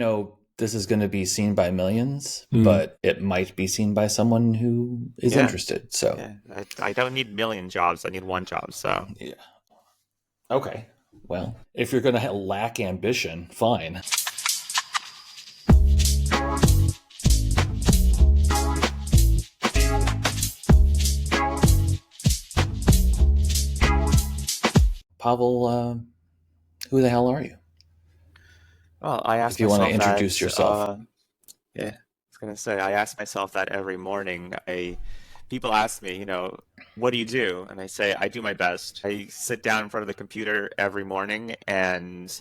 No, this is going to be seen by millions, Mm. but it might be seen by someone who is Yeah, interested. So, yeah. I don't need million jobs. I need one job. So, yeah. Okay. Well, if you're going to lack ambition, fine. Pavel, who the hell are you? well, I ask If you want to myself introduce that. yourself. Yeah, I was gonna say. I ask myself that every morning. People ask me, what do you do? And I say, I do my best. I sit down in front of the computer every morning, and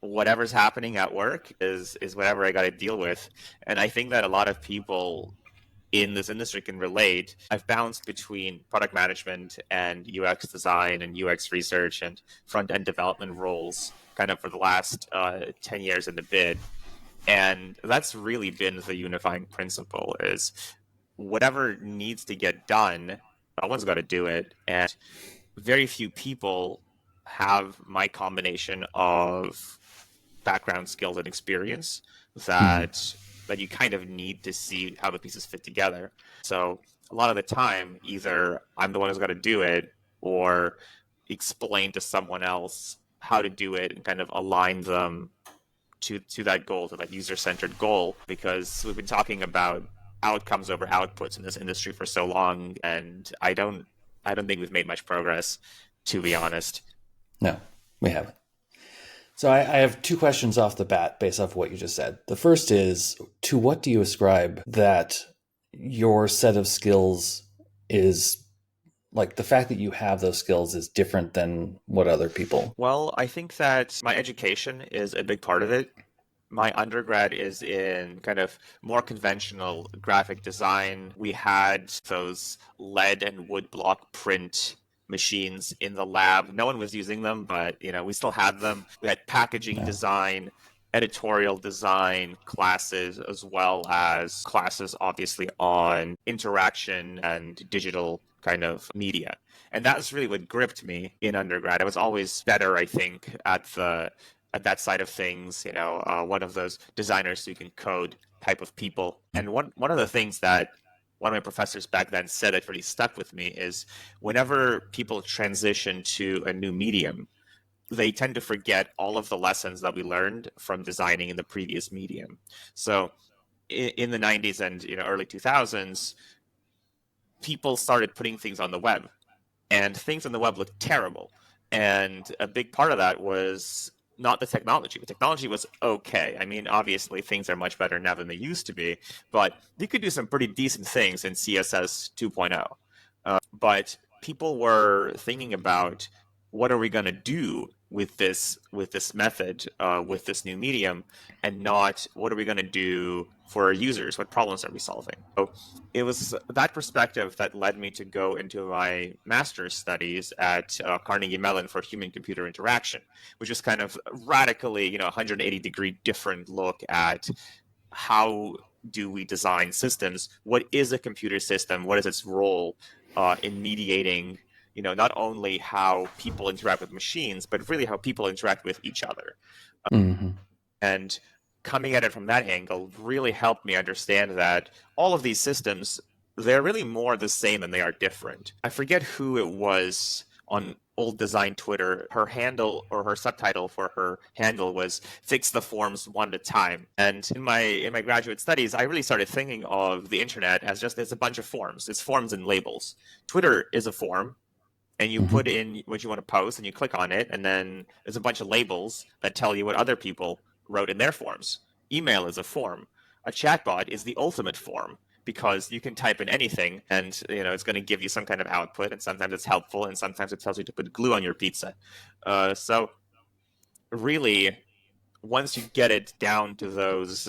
whatever's happening at work is whatever I got to deal with. And I think that a lot of people in this industry can relate. I've bounced between product management and UX design and UX research and front end development roles kind of for the last 10 years and a bit. And that's really been the unifying principle is whatever needs to get done, someone's got to do it. And very few people have my combination of background, skills, and experience Mhm. that you kind of need to see how the pieces fit together. So a lot of the time, either I'm the one who's got to do it, or explain to someone else how to do it and kind of align them to that goal, to that user centered goal. Because we've been talking about outcomes over outputs in this industry for so long, and I don't think we've made much progress, to be honest. No, we haven't. So I have two questions off the bat based off what you just said. The first is, to what do you ascribe that your set of skills is like the fact that you have those skills is different than what other people? Well, I think that my education is a big part of it. My undergrad is in kind of more conventional graphic design. We had those lead and wood block print machines in the lab. No one was using them, but we still had them. We had packaging No. design, editorial design classes, as well as classes obviously on interaction and digital kind of media. And that's really what gripped me in undergrad. I was always better, I think, at that side of things, one of those designers who can code type of people. And one of the things that one of my professors back then said that really stuck with me is whenever people transition to a new medium, they tend to forget all of the lessons that we learned from designing in the previous medium. So in the 90s and early 2000s, people started putting things on the web, and things on the web looked terrible. And a big part of that was not the technology. The technology was okay. I mean, obviously, things are much better now than they used to be, but you could do some pretty decent things in CSS 2.0. But people were thinking about what are we going to do with this method, with this new medium, and not what are we going to do for our users? What problems are we solving? So it was that perspective that led me to go into my master's studies at Carnegie Mellon for human computer interaction, which is kind of radically 180-degree different look at how do we design systems? What is a computer system? What is its role in mediating, not only how people interact with machines, but really how people interact with each other? Mm-hmm. And coming at it from that angle really helped me understand that all of these systems, they're really more the same than they are different. I forget who it was on old design Twitter. Her handle or her subtitle for her handle was "Fix the forms one at a time." And in my graduate studies, I really started thinking of the internet as just as a bunch of forms. It's forms and labels. Twitter is a form, and you Mm-hmm. put in what you want to post and you click on it, and then there's a bunch of labels that tell you what other people wrote in their forms. Email is a form. A chatbot is the ultimate form because you can type in anything and it's going to give you some kind of output, and sometimes it's helpful and sometimes it tells you to put glue on your pizza. So really, once you get it down to those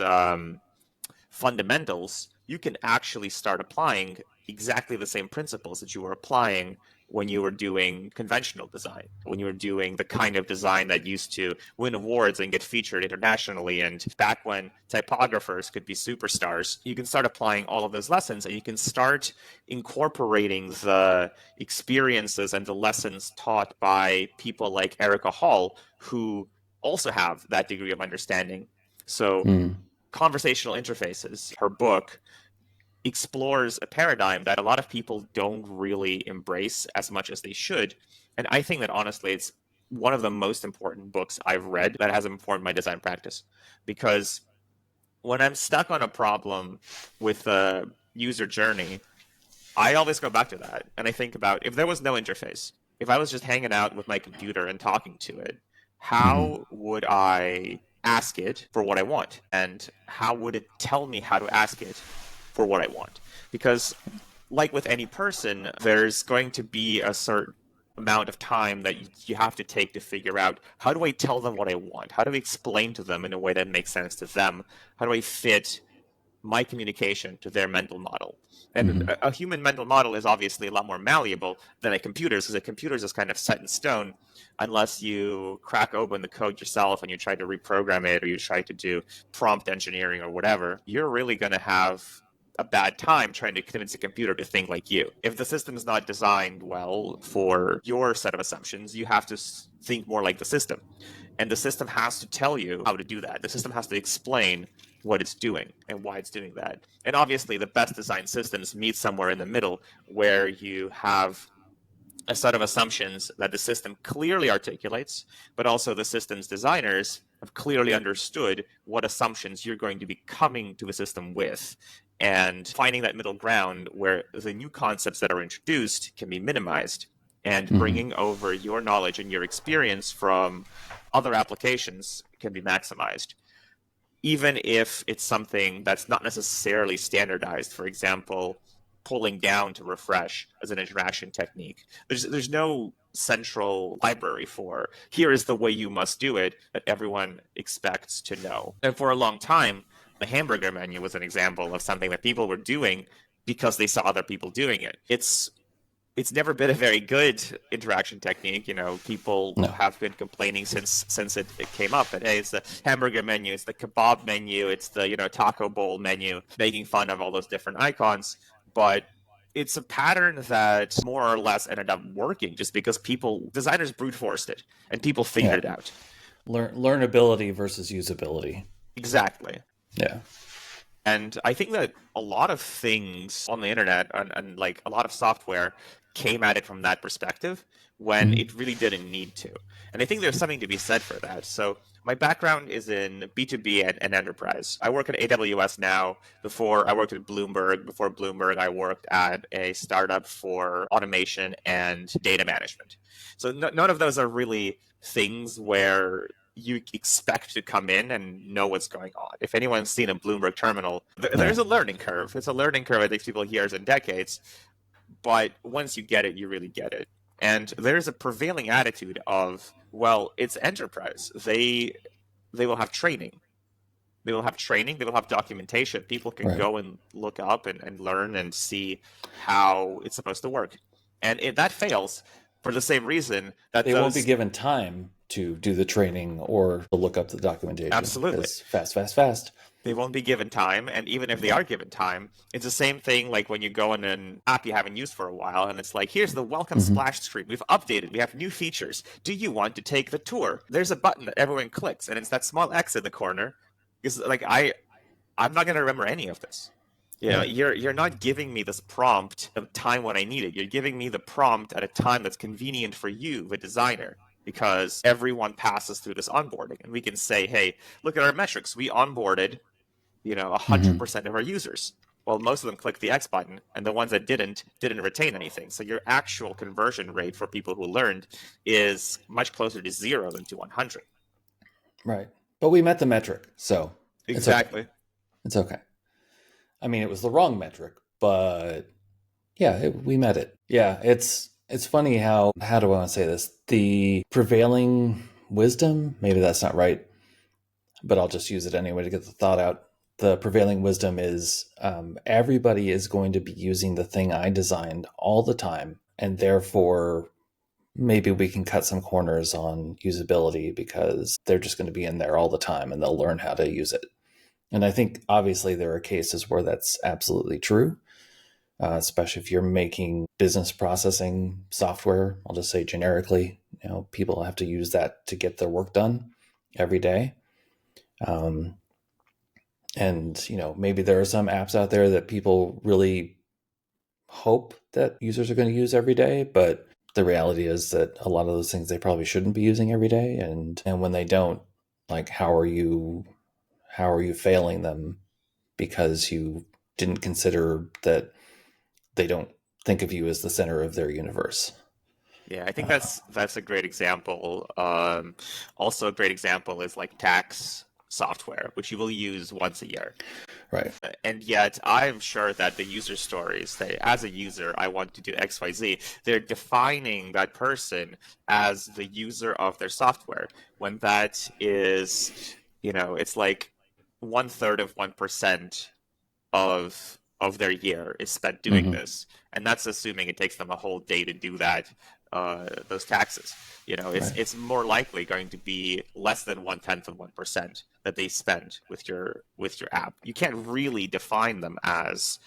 fundamentals, you can actually start applying exactly the same principles that you were applying when you were doing conventional design, when you were doing the kind of design that used to win awards and get featured internationally. And back when typographers could be superstars, you can start applying all of those lessons, and you can start incorporating the experiences and the lessons taught by people like Erica Hall, who also have that degree of understanding. So Mm. conversational interfaces, her book, explores a paradigm that a lot of people don't really embrace as much as they should. And I think that honestly, it's one of the most important books I've read that has informed my design practice. Because when I'm stuck on a problem with a user journey, I always go back to that. And I think about if there was no interface, if I was just hanging out with my computer and talking to it, Hmm. how would I ask it for what I want? And how would it tell me how to ask it for what I want? Because, like with any person, there's going to be a certain amount of time that you have to take to figure out how do I tell them what I want? How do I explain to them in a way that makes sense to them? How do I fit my communication to their mental model? And Hmm. a human mental model is obviously a lot more malleable than a computer's, because a computer's is kind of set in stone unless you crack open the code yourself and you try to reprogram it or you try to do prompt engineering or whatever. You're really going to have a bad time trying to convince a computer to think like you. If the system is not designed well for your set of assumptions, you have to think more like the system. And the system has to tell you how to do that. The system has to explain what it's doing and why it's doing that. And obviously, the best designed systems meet somewhere in the middle where you have a set of assumptions that the system clearly articulates, but also the system's designers have clearly understood what assumptions you're going to be coming to the system with. And finding that middle ground where the new concepts that are introduced can be minimized and Hmm. bringing over your knowledge and your experience from other applications can be maximized, even if it's something that's not necessarily standardized. For example, pulling down to refresh as an interaction technique. There's no central library for here is the way you must do it that everyone expects to know. And for a long time, the hamburger menu was an example of something that people were doing because they saw other people doing it. It's never been a very good interaction technique. You know, people No. have been complaining since it came up that hey, it's the hamburger menu, it's the kebab menu, it's the taco bowl menu, making fun of all those different icons. But it's a pattern that more or less ended up working just because designers brute forced it and people Yeah. figured it out. Learnability versus usability. Exactly. Yeah. And I think that a lot of things on the internet and like a lot of software came at it from that perspective when Hmm. it really didn't need to. And I think there's something to be said for that. So my background is in B2B and enterprise. I work at AWS now. Before I worked at Bloomberg. Before Bloomberg, I worked at a startup for automation and data management. So none of those are really things where you expect to come in and know what's going on. If anyone's seen a Bloomberg terminal, Yeah. there's a learning curve. It's a learning curve that takes people years and decades, but once you get it, you really get it. And there's a prevailing attitude of, well, it's enterprise. They will have training. They will have training. They will have documentation. People can Right. go and look up and learn and see how it's supposed to work. And that fails for the same reason that They won't be those given time to do the training or to look up the documentation absolutely. because fast, fast, fast. They won't be given time, and even if they are given time, it's the same thing like when you go in an app you haven't used for a while and it's like, here's the welcome Hmm. splash screen, we've updated, we have new features, do you want to take the tour? There's a button that everyone clicks and it's that small X in the corner, because like I'm not going to remember any of this. Right. You're not giving me this prompt at a time when I need it. You're giving me the prompt at a time that's convenient for you, the designer, because everyone passes through this onboarding, and we can say, hey, look at our metrics. We onboarded 100% Hmm. of our users. Well, most of them clicked the X button, and the ones that didn't retain anything. So your actual conversion rate for people who learned is much closer to 0 than to 100. Right. But we met the metric, so it's okay. Exactly. It's okay. I mean, it was the wrong metric, but yeah, we met it. Yeah, it's funny how do I want to say this? The prevailing wisdom, maybe that's not right, but I'll just use it anyway to get the thought out. The prevailing wisdom is everybody is going to be using the thing I designed all the time, and therefore maybe we can cut some corners on usability because they're just going to be in there all the time and they'll learn how to use it. And I think obviously there are cases where that's absolutely true, especially if you're making business processing software. I'll just say generically, people have to use that to get their work done every day. And, maybe there are some apps out there that people really hope that users are going to use every day, but the reality is that a lot of those things they probably shouldn't be using every day. And when they don't, like, how are you failing them because you didn't consider that they don't think of you as the center of their universe? Yeah, I think Uh, that's a great example. Also, a great example is like tax software, which you will use once a year. right. And yet, I'm sure that the user stories, they, as a user, I want to do XYZ, they're defining that person as the user of their software, when that is, it's like 1/3 of 1% of their year is spent doing Mm-hmm. this, and that's assuming it takes them a whole day to do that, those taxes. It's Right. it's more likely going to be less than 1/10 of 1% that they spend with your app. You can't really define them as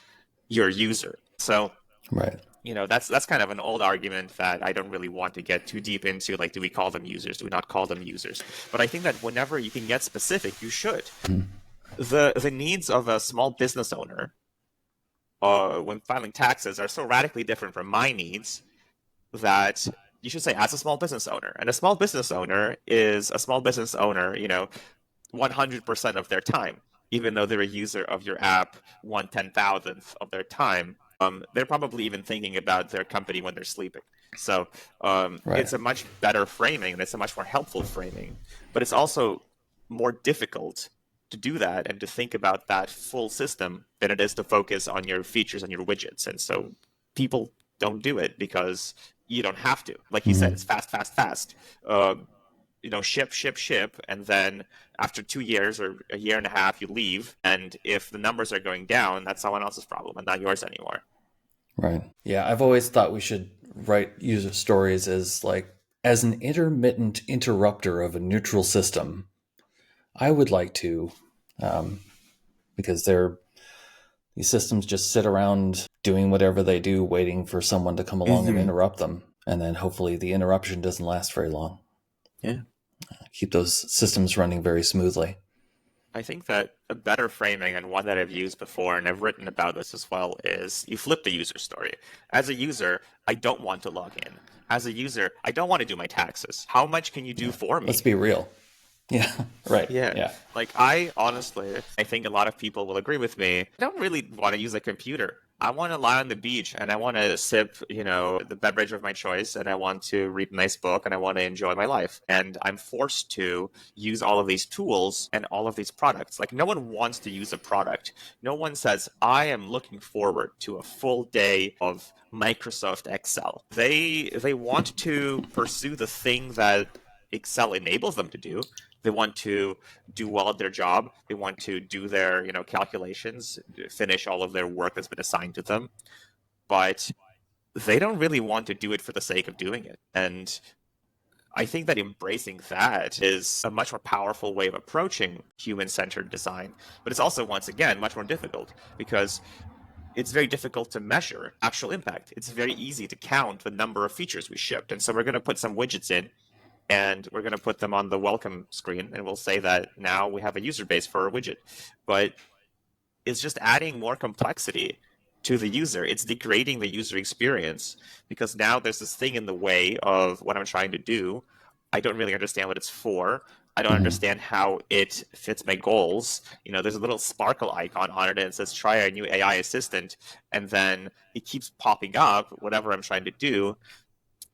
your user. So Right. that's kind of an old argument that I don't really want to get too deep into. Like, do we call them users? Do we not call them users? But I think that whenever you can get specific, you should. Mhm. The needs of a small business owner when filing taxes are so radically different from my needs that you should say, as a small business owner. And a small business owner is a small business owner, 100% of their time, even though they're a user of your app 1/10,000th of their time. They're probably even thinking about their company when they're sleeping. So Right. it's a much better framing and it's a much more helpful framing. But it's also more difficult to do that and to think about that full system than it is to focus on your features and your widgets. And so people don't do it because you don't have to. Like you said, Mm-hmm. it's fast, fast, fast. Um, ship, ship, ship, and then after 2 years or a year and a half, you leave. And if the numbers are going down, that's someone else's problem and not yours anymore. Right. Yeah, I've always thought we should write user stories as an intermittent interrupter of a neutral system. I would like to, um, because these systems just sit around doing whatever they do, waiting for someone to come along and Mm-hmm. interrupt them, and then hopefully the interruption doesn't last very long. Yeah. Keep those systems running very smoothly. I think that a better framing, and one that I've used before, and I've written about this as well, is you flip the user story. As a user, I don't want to log in. As a user, I don't want to do my taxes. How much can you do Yeah. for Let's me? be real. Yeah. Right. Yeah. Yeah. Like, I honestly, I think a lot of people will agree with me. I don't really want to use a computer. I want to lie on the beach and I want to sip, the beverage of my choice, and I want to read a nice book and I want to enjoy my life. And I'm forced to use all of these tools and all of these products. Like, no one wants to use a product. No one says, I am looking forward to a full day of Microsoft Excel. They want to pursue the thing that Excel enables them to do. They want to do well at their job. They want to do their, calculations, finish all of their work that's been assigned to them. But they don't really want to do it for the sake of doing it. And I think that embracing that is a much more powerful way of approaching human-centered design. But it's also, once again, much more difficult because it's very difficult to measure actual impact. It's very easy to count the number of features we shipped. And so we're going to put some widgets in and we're going to put them on the welcome screen and we'll say that now we have a user base for a widget. But it's just adding more complexity to the user. It's degrading the user experience because now there's this thing in the way of what I'm trying to do. I don't really understand what it's for. I don't Mm-hmm. understand how it fits my goals. There's a little sparkle icon on it and it says try our new AI assistant, and then it keeps popping up whatever I'm trying to do,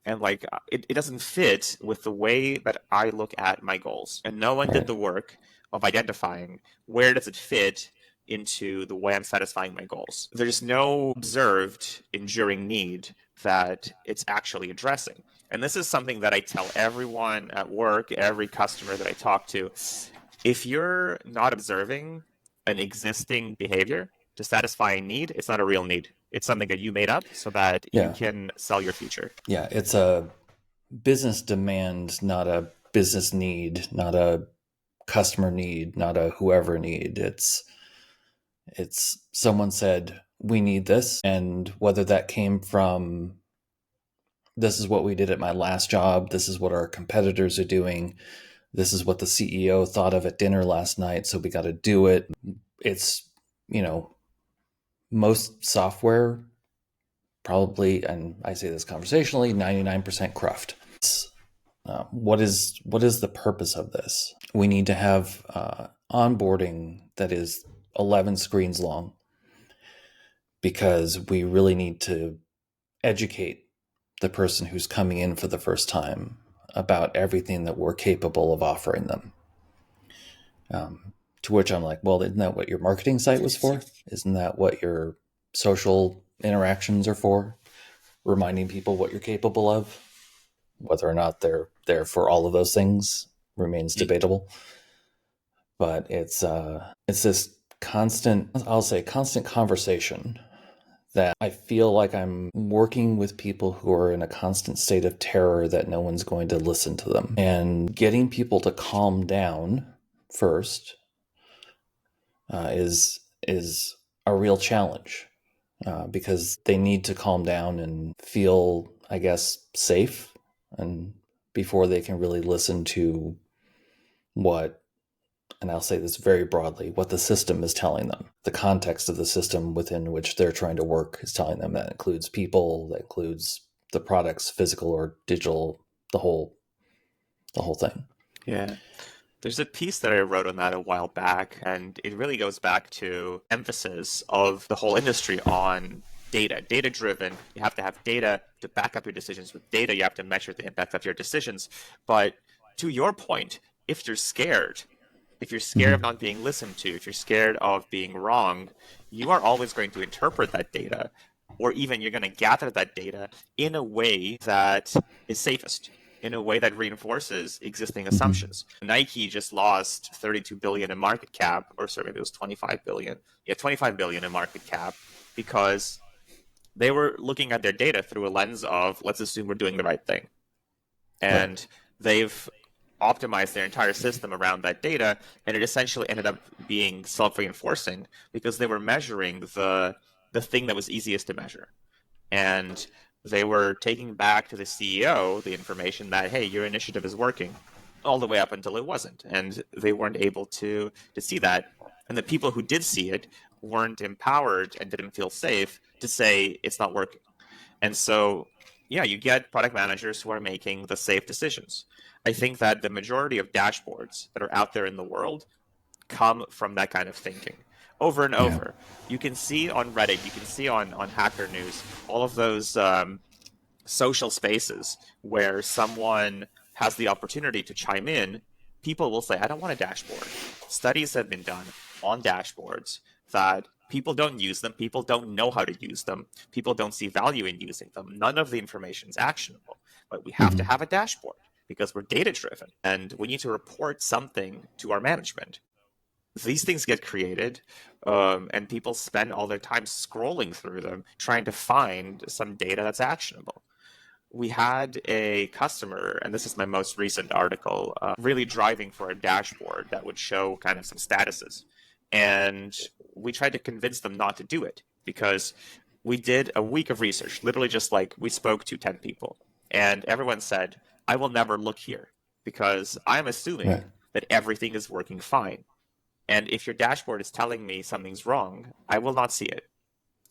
and like it doesn't fit with the way that I look at my goals. And no one did Right. the work of identifying where does it fit into the way I'm satisfying my goals. There's no observed enduring need that it's actually addressing. And this is something that I tell everyone at work, every customer that I talk to. If you're not observing an existing behavior to satisfy a need, it's not a real need. It's something that you made up so that you Yeah. can sell your future. Yeah. It's a business demand, not a business need, not a customer need, not a whoever need. It's someone said we need this, and whether that came from this is what we did at my last job, this is what our competitors are doing, this is what the CEO thought of at dinner last night, so we got to do it. it's, most software probably, and I say this conversationally, 99% cruft. What is the purpose of this? We need to have onboarding that is 11 screens long, because we really need to educate the person who's coming in for the first time about everything that we're capable of offering them. To which I'm like, well, isn't that what your marketing site was for? Isn't that what your social interactions are for? Reminding people what you're capable of. Whether or not they're there for all of those things remains debatable. But it's this constant conversation that I feel like I'm working with people who are in a constant state of terror that no one's going to listen to them. And getting people to calm down first is a real challenge, because they need to calm down and feel, I guess, safe, and before they can really listen to what, and I'll say this very broadly, what the system is telling them. The context of the system within which they're trying to work is telling them. That includes people, that includes the products, physical or digital, the whole thing. Yeah. There's a piece that I wrote on that a while back, and it really goes back to emphasis of the whole industry on data driven. You have to have data to back up your decisions. With data, you have to measure the impact of your decisions. But to your point, if you're scared, of not being listened to, if you're scared of being wrong, you are always going to interpret that data, or even you're going to gather that data in a way that is safest, in a way that reinforces existing assumptions. Nike just lost 32 billion in market cap, or sorry, maybe it was 25 billion. Yeah, 25 billion in market cap, because they were looking at their data through a lens of, let's assume we're doing the right thing. And they've optimized their entire system around that data, and it essentially ended up being self-reinforcing, because they were measuring the thing that was easiest to measure. And they were taking back to the CEO the information that, hey, your initiative is working, all the way up until it wasn't. And they weren't able to see that. And the people who did see it weren't empowered and didn't feel safe to say it's not working. And so, yeah, you get product managers who are making the safe decisions. I think that the majority of dashboards that are out there in the world come from that kind of thinking over and over. You can see on Reddit, you can see on Hacker News, all of those social spaces where someone has the opportunity to chime in. People will say, I don't want a dashboard. Studies have been done on dashboards that people don't use them, people don't know how to use them, people don't see value in using them. None of the information is actionable. But we have to have a dashboard because we're data driven and we need to report something to our management. These things get created, and people spend all their time scrolling through them, trying to find some data that's actionable. We had a customer, and this is my most recent article, really driving for a dashboard that would show kind of some statuses. And we tried to convince them not to do it, because we did a week of research, literally just like we spoke to 10 people. And everyone said, I will never look here because I'm assuming that everything is working fine. And if your dashboard is telling me something's wrong, I will not see it.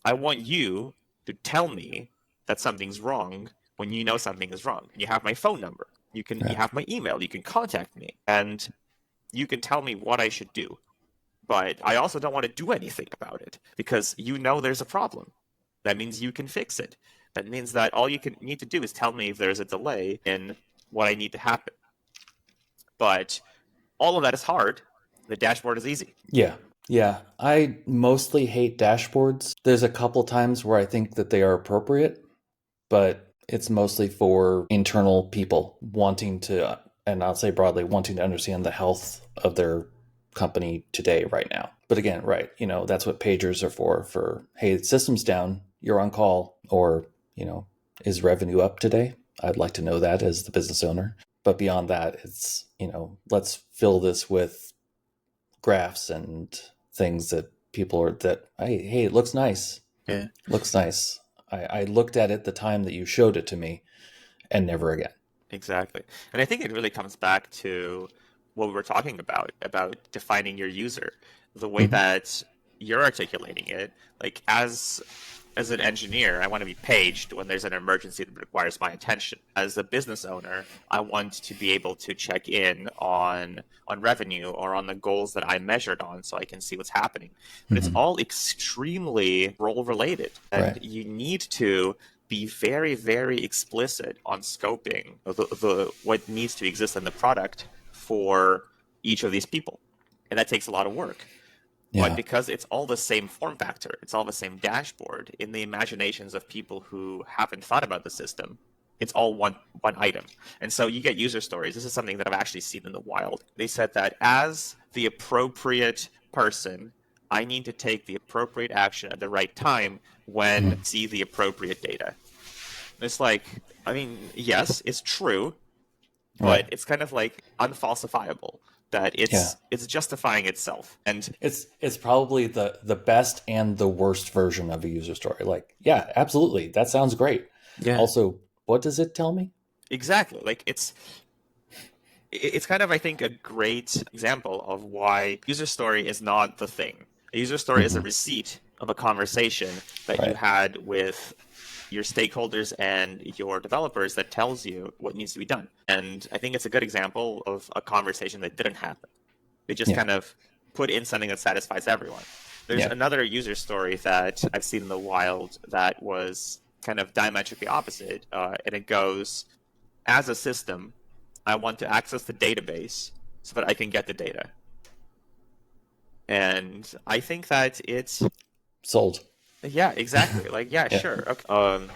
I want you to tell me that something's wrong when you know something is wrong. You have my phone number. You have my email. You can contact me. And you can tell me what I should do. But I also don't want to do anything about it because you know there's a problem. That means you can fix it. That means that all you need to do is tell me if there's a delay in what I need to happen. But all of that is hard. The dashboard is easy. Yeah. I mostly hate dashboards. There's a couple times where I think that they are appropriate, but it's mostly for internal people wanting to, and I'll say broadly, wanting to understand the health of their company today, right now. But again, that's what pagers are for, hey, the system's down, you're on call, or, is revenue up today? I'd like to know that as the business owner. But beyond that, it's, let's fill this with graphs and things that people are hey, it looks nice. Yeah. Looks nice. I looked at it the time that you showed it to me and never again. Exactly. And I think it really comes back to what we were talking about defining your user. the way that you're articulating it, like as an engineer, I want to be paged when there's an emergency that requires my attention. As a business owner, I want to be able to check in on revenue or on the goals that I measured on so I can see what's happening. But it's all extremely role related. And Right. you need to be very, very explicit on scoping the what needs to exist in the product for each of these people. And that takes a lot of work. But Yeah. because it's all the same form factor, it's all the same dashboard, in the imaginations of people who haven't thought about the system, it's all one item. And so you get user stories. This is something that I've actually seen in the wild. They said that as the appropriate person, I need to take the appropriate action at the right time when see the appropriate data. It's like, I mean, yes, it's true, Right. but it's kind of like unfalsifiable that Yeah. it's justifying itself. And It's probably the best and the worst version of a user story. Like, yeah, absolutely. That sounds great. yeah, Also, what does it tell me? exactly. Like it's kind of, I think, a great example of why user story is not the thing. A user story is a receipt of a conversation that you Right. had with your stakeholders and your developers that tells you what needs to be done. And I think it's a good example of a conversation that didn't happen. They just Yeah. kind of put in something that satisfies everyone. There's Yeah. another user story that I've seen in the wild that was kind of diametrically opposite, and it goes, as a system, I want to access the database so that I can get the data. And I think that it's, Sold. yeah, exactly. Like, yeah, Yeah. sure. Okay.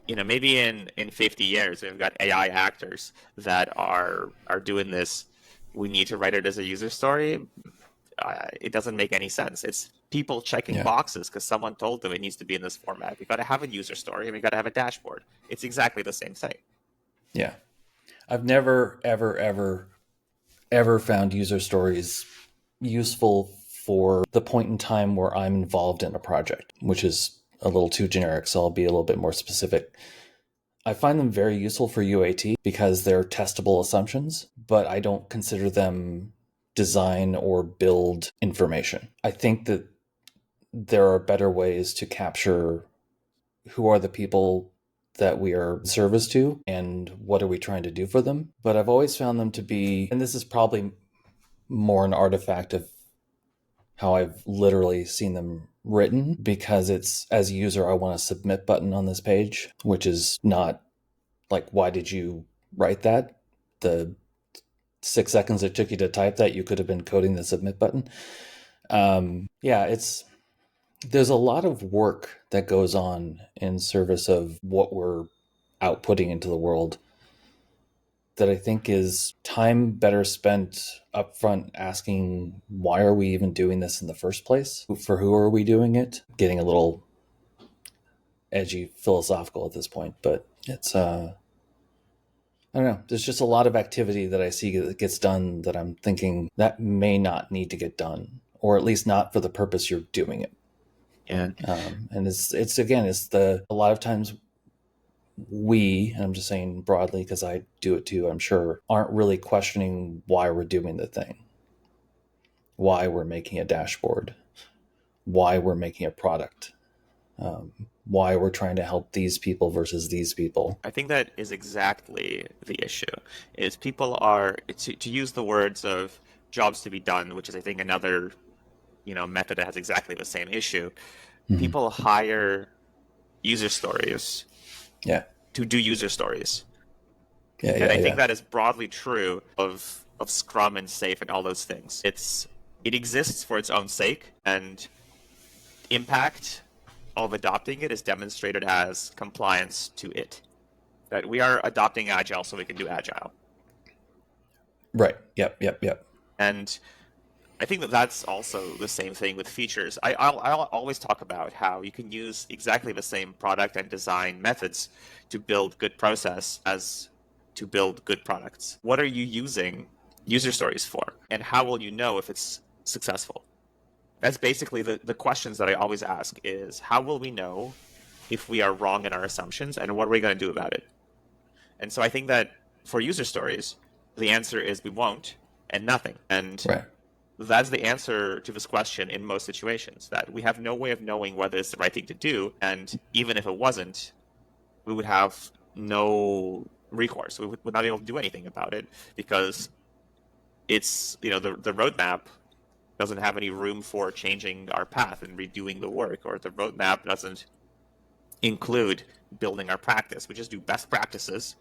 Maybe in 50 years, we've got AI actors that are doing this. We need to write it as a user story. It doesn't make any sense. It's people checking Yeah. boxes because someone told them it needs to be in this format. We got to have a user story and we got to have a dashboard. It's exactly the same thing. Yeah. I've never, ever, ever, ever found user stories useful for the point in time where I'm involved in a project, which is a little too generic. So I'll be a little bit more specific. I find them very useful for UAT because they're testable assumptions, but I don't consider them design or build information. I think that there are better ways to capture who are the people that we are in service to and what are we trying to do for them. But I've always found them to be, and this is probably more an artifact of how I've literally seen them written, because it's, as a user, I want a submit button on this page, which is not like, why did you write that? The 6 seconds it took you to type that, you could have been coding the submit button. There's a lot of work that goes on in service of what we're outputting into the world that I think is time better spent upfront asking, why are we even doing this in the first place? For who are we doing it? Getting a little edgy philosophical at this point, but it's I don't know. There's just a lot of activity that I see that gets done that I'm thinking that may not need to get done, or at least not for the purpose you're doing it. Yeah. And it's again, it's the a lot of times we, and I'm just saying broadly because I do it too, I'm sure, aren't really questioning why we're doing the thing, why we're making a dashboard, why we're making a product, why we're trying to help these people versus these people. I think that is exactly the issue. Is people are to use the words of jobs to be done, which is, I think, another method that has exactly the same issue. Mm-hmm. People hire user stories Yeah. to do user stories. Yeah. And Yeah. I think Yeah. that is broadly true of Scrum and Safe and all those things. It exists for its own sake, and impact of adopting it is demonstrated as compliance to it. That we are adopting Agile so we can do Agile. Right. Yep. Yep. Yep. And I think that that's also the same thing with features. I'll always talk about how you can use exactly the same product and design methods to build good process as to build good products. What are you using user stories for? And how will you know if it's successful? That's basically the questions that I always ask is, how will we know if we are wrong in our assumptions, and what are we going to do about it? And so I think that for user stories, the answer is we won't and nothing. And Right. that's the answer to this question in most situations, that we have no way of knowing whether it's the right thing to do. And even if it wasn't, we would have no recourse. We would not be able to do anything about it because it's, the roadmap doesn't have any room for changing our path and redoing the work, or the roadmap doesn't include building our practice. We just do best practices,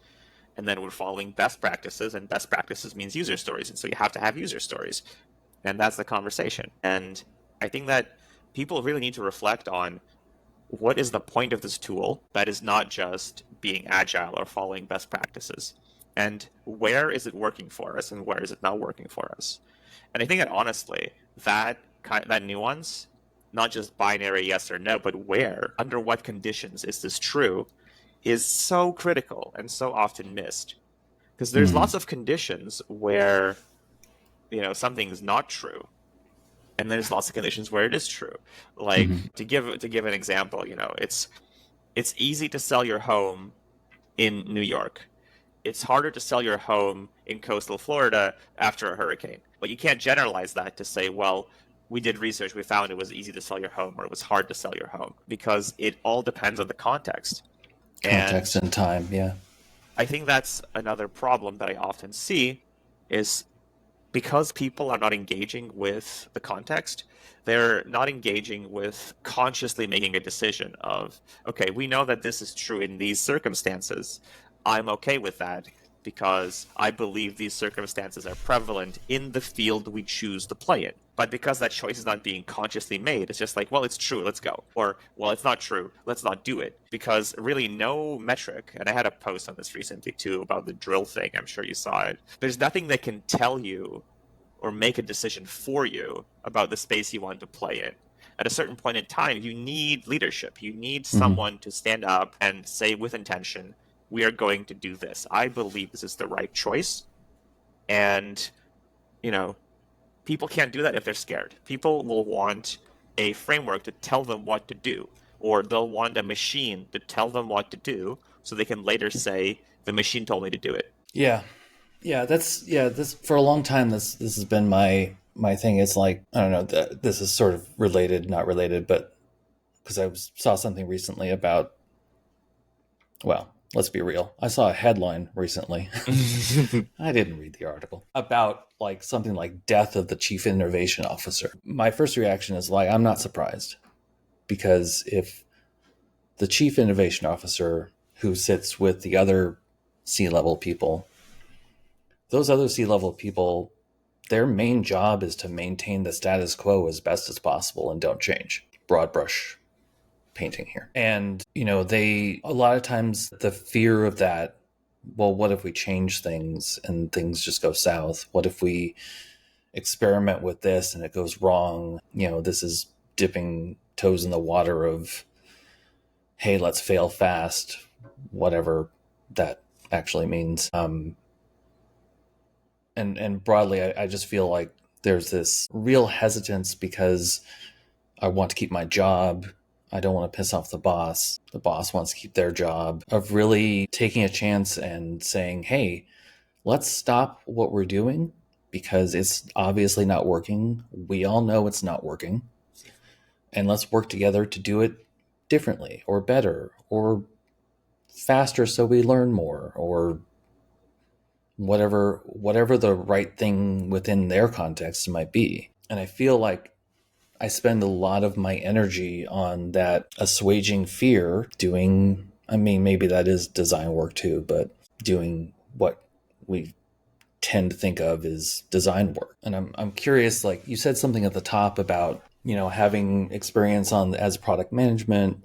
and then we're following best practices, and best practices means user stories. And so you have to have user stories. And that's the conversation. And I think that people really need to reflect on what is the point of this tool that is not just being agile or following best practices, and where is it working for us and where is it not working for us. And I think that honestly, that nuance, not just binary yes or no, but where, under what conditions is this true, is so critical and so often missed. Because there's lots of conditions where something is not true, and there's lots of conditions where it is true. Like to give an example, it's easy to sell your home in New York. It's harder to sell your home in coastal Florida after a hurricane. But you can't generalize that to say, well, we did research, we found it was easy to sell your home or it was hard to sell your home, because it all depends on the context. Context and time, yeah. I think that's another problem that I often see is because people are not engaging with the context, they're not engaging with consciously making a decision of, okay, we know that this is true in these circumstances. I'm okay with that because I believe these circumstances are prevalent in the field we choose to play in. But because that choice is not being consciously made, it's just like, well, it's true, let's go. Or, well, it's not true, let's not do it. Because really no metric, and I had a post on this recently too about the drill thing, I'm sure you saw it. There's nothing that can tell you or make a decision for you about the space you want to play in. At a certain point in time, you need leadership. You need someone to stand up and say with intention, we are going to do this. I believe this is the right choice. And, people can't do that if they're scared. People will want a framework to tell them what to do, or they'll want a machine to tell them what to do so they can later say, the machine told me to do it. Yeah. This for a long time, this has been my thing. It's like, I don't know, this is sort of related, not related, but because I saw something recently about, well, let's be real. I saw a headline recently. I didn't read the article about like something like death of the chief innovation officer. My first reaction is like, I'm not surprised, because if the chief innovation officer who sits with the other C-level people, those other C-level people, their main job is to maintain the status quo as best as possible and don't change. Broad brush painting here. And, a lot of times the fear of that, well, what if we change things and things just go south? What if we experiment with this and it goes wrong? This is dipping toes in the water of, hey, let's fail fast, whatever that actually means. And broadly, I just feel like there's this real hesitance because I want to keep my job. I don't want to piss off the boss. The boss wants to keep their job, of really taking a chance and saying, hey, let's stop what we're doing because it's obviously not working. We all know it's not working. And let's work together to do it differently or better or faster so we learn more, or whatever the right thing within their context might be. And I feel like I spend a lot of my energy on that assuaging fear, maybe that is design work too, but doing what we tend to think of as design work. And I'm curious, like you said something at the top about, having experience as product management,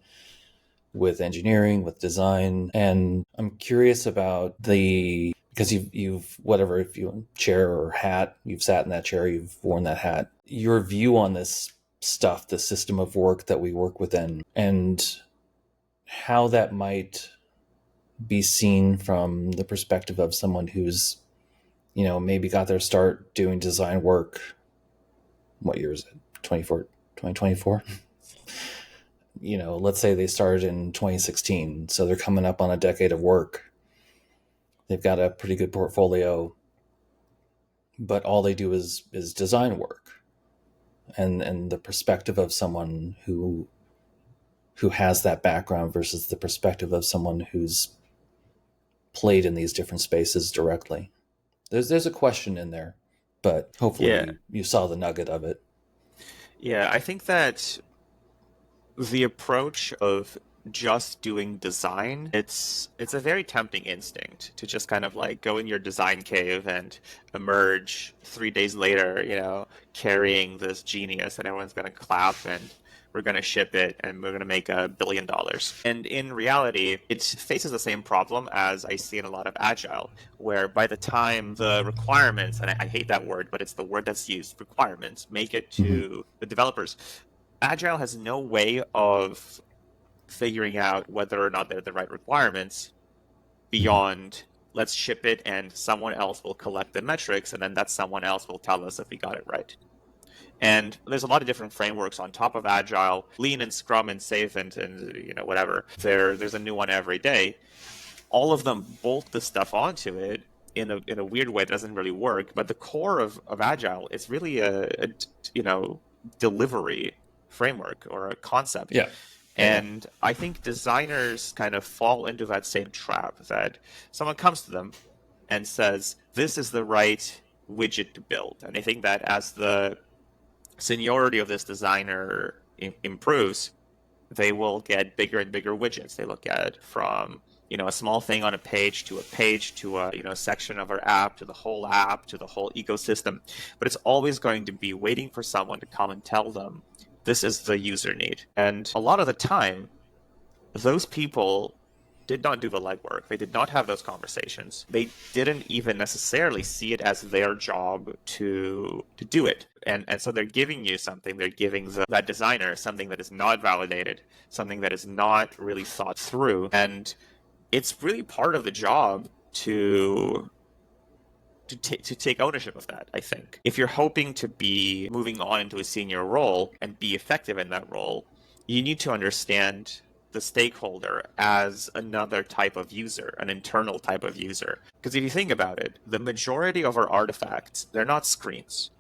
with engineering, with design. And I'm curious about because you've whatever, if you chair or hat, you've sat in that chair, you've worn that hat, your view on this stuff, the system of work that we work within, and how that might be seen from the perspective of someone who's, maybe got their start doing design work. What year is it? 2024? Let's say they started in 2016. So they're coming up on a decade of work. They've got a pretty good portfolio, but all they do is design work. and the perspective of someone who has that background versus the perspective of someone who's played in these different spaces directly. There's a question in there, but hopefully Yeah. you saw the nugget of it. Yeah, I think that the approach of just doing design, it's a very tempting instinct to just kind of like go in your design cave and emerge 3 days later, carrying this genius and everyone's gonna clap and we're gonna ship it and we're gonna make $1 billion. And in reality, it faces the same problem as I see in a lot of Agile, where by the time the requirements, and I hate that word, but it's the word that's used, requirements, make it Mm-hmm. to the developers, Agile has no way of figuring out whether or not they're the right requirements Mm-hmm. beyond let's ship it and someone else will collect the metrics and then that someone else will tell us if we got it right. And there's a lot of different frameworks on top of Agile, Lean and Scrum and Safe and whatever. There's a new one every day. All of them bolt the stuff onto it in a weird way that doesn't really work. But the core of Agile is really a delivery framework or a concept. Yeah. Yeah. And I think designers kind of fall into that same trap that someone comes to them and says, this is the right widget to build. And I think that as the seniority of this designer improves, they will get bigger and bigger widgets. They look at from a small thing on a page to a section of our app to the whole ecosystem. But it's always going to be waiting for someone to come and tell them this is the user need. And a lot of the time, those people did not do the legwork. They did not have those conversations. They didn't even necessarily see it as their job to do it. And so they're giving you something. They're giving that designer something that is not validated, something that is not really thought through. And it's really part of the job to take ownership of that, I think. If you're hoping to be moving on into a senior role and be effective in that role, you need to understand the stakeholder as another type of user, an internal type of user. Because if you think about it, the majority of our artifacts, they're not screens.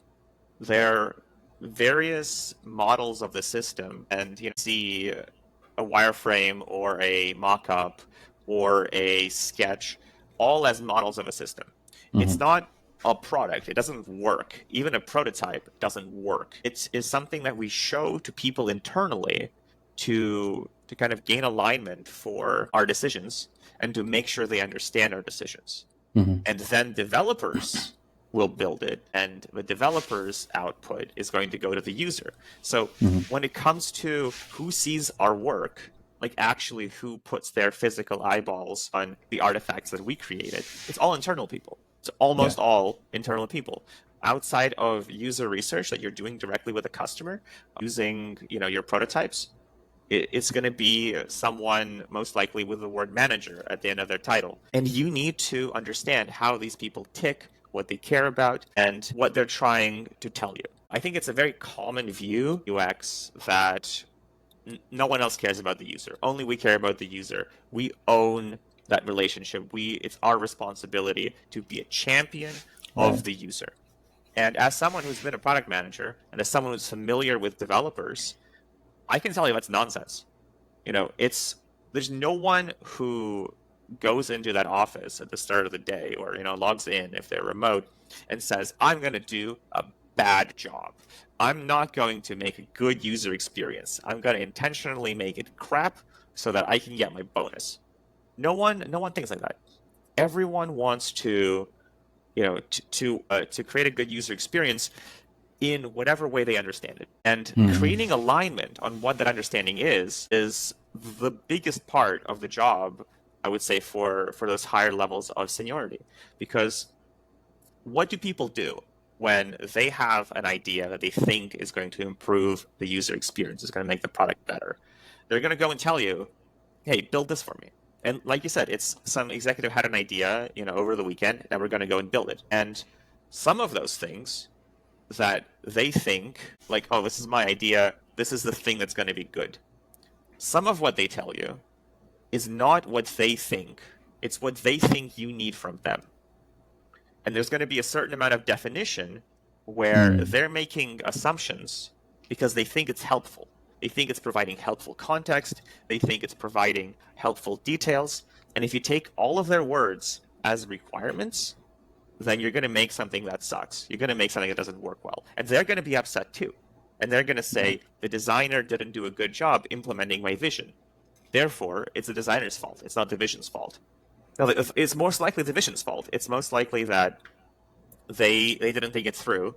They're various models of the system. And see a wireframe or a mock-up or a sketch, all as models of a system. It's Mm-hmm. not a product. It doesn't work. Even a prototype doesn't work. It's something that we show to people internally to kind of gain alignment for our decisions and to make sure they understand our decisions. Mm-hmm. And then developers will build it, and the developer's output is going to go to the user. So Mm-hmm. when it comes to who sees our work, like actually who puts their physical eyeballs on the artifacts that we created, it's all internal people. It's Yeah. almost all internal people. Outside of user research that you're doing directly with a customer, using your prototypes, it's going to be someone most likely with the word manager at the end of their title. And you need to understand how these people tick, what they care about, and what they're trying to tell you. I think it's a very common view, UX, that no one else cares about the user. Only we care about the user. We own that relationship. It's our responsibility to be a champion Right. of the user. And as someone who's been a product manager and as someone who's familiar with developers, I can tell you that's nonsense. There's no one who goes into that office at the start of the day or logs in if they're remote and says, I'm going to do a bad job. I'm not going to make a good user experience. I'm going to intentionally make it crap so that I can get my bonus. No one thinks like that. Everyone wants to create a good user experience in whatever way they understand it. And Mm-hmm. creating alignment on what that understanding is the biggest part of the job, I would say, for those higher levels of seniority. Because what do people do when they have an idea that they think is going to improve the user experience, is going to make the product better? They're going to go and tell you, hey, build this for me. And like you said, it's some executive had an idea, over the weekend, and we're going to go and build it. And some of those things that they think, like, oh, this is my idea, this is the thing that's going to be good. Some of what they tell you is not what they think. It's what they think you need from them. And there's going to be a certain amount of definition where they're making assumptions because they think it's helpful. They think it's providing helpful context. They think it's providing helpful details. And if you take all of their words as requirements, then you're going to make something that sucks. You're going to make something that doesn't work well. And they're going to be upset too. And they're going to say, the designer didn't do a good job implementing my vision. Therefore, it's the designer's fault. It's not the vision's fault. No, it's most likely the vision's fault. It's most likely that they didn't think it through.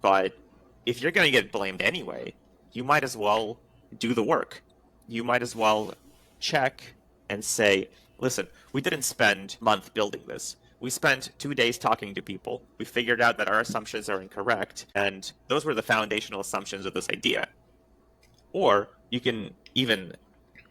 But if you're going to get blamed anyway, you might as well do the work. You might as well check and say, listen, we didn't spend a month building this. We spent 2 days talking to people. We figured out that our assumptions are incorrect, and those were the foundational assumptions of this idea. Or you can even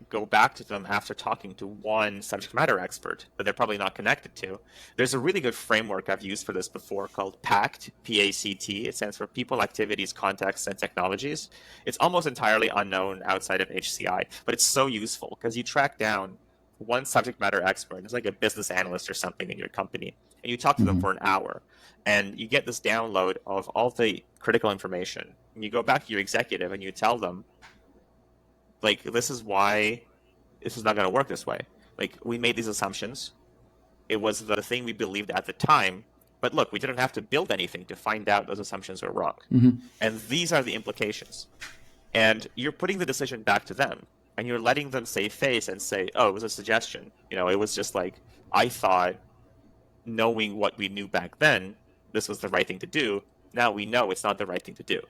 go back to them after talking to one subject matter expert that they're probably not connected to. There's a really good framework I've used for this before called PACT, P-A-C-T. It stands for People, Activities, Contexts, and Technologies. It's almost entirely unknown outside of HCI, but it's so useful because you track down one subject matter expert. It's like a business analyst or something in your company, and you talk to them for an hour, and you get this download of all the critical information. And you go back to your executive and you tell them, like, this is why this is not going to work this way. Like, we made these assumptions. It was the thing we believed at the time. But look, we didn't have to build anything to find out those assumptions were wrong. And these are the implications. And you're putting the decision back to them. And you're letting them save face and say, oh, it was a suggestion. You know, it was just like, I thought, knowing what we knew back then, this was the right thing to do. Now we know it's not the right thing to do.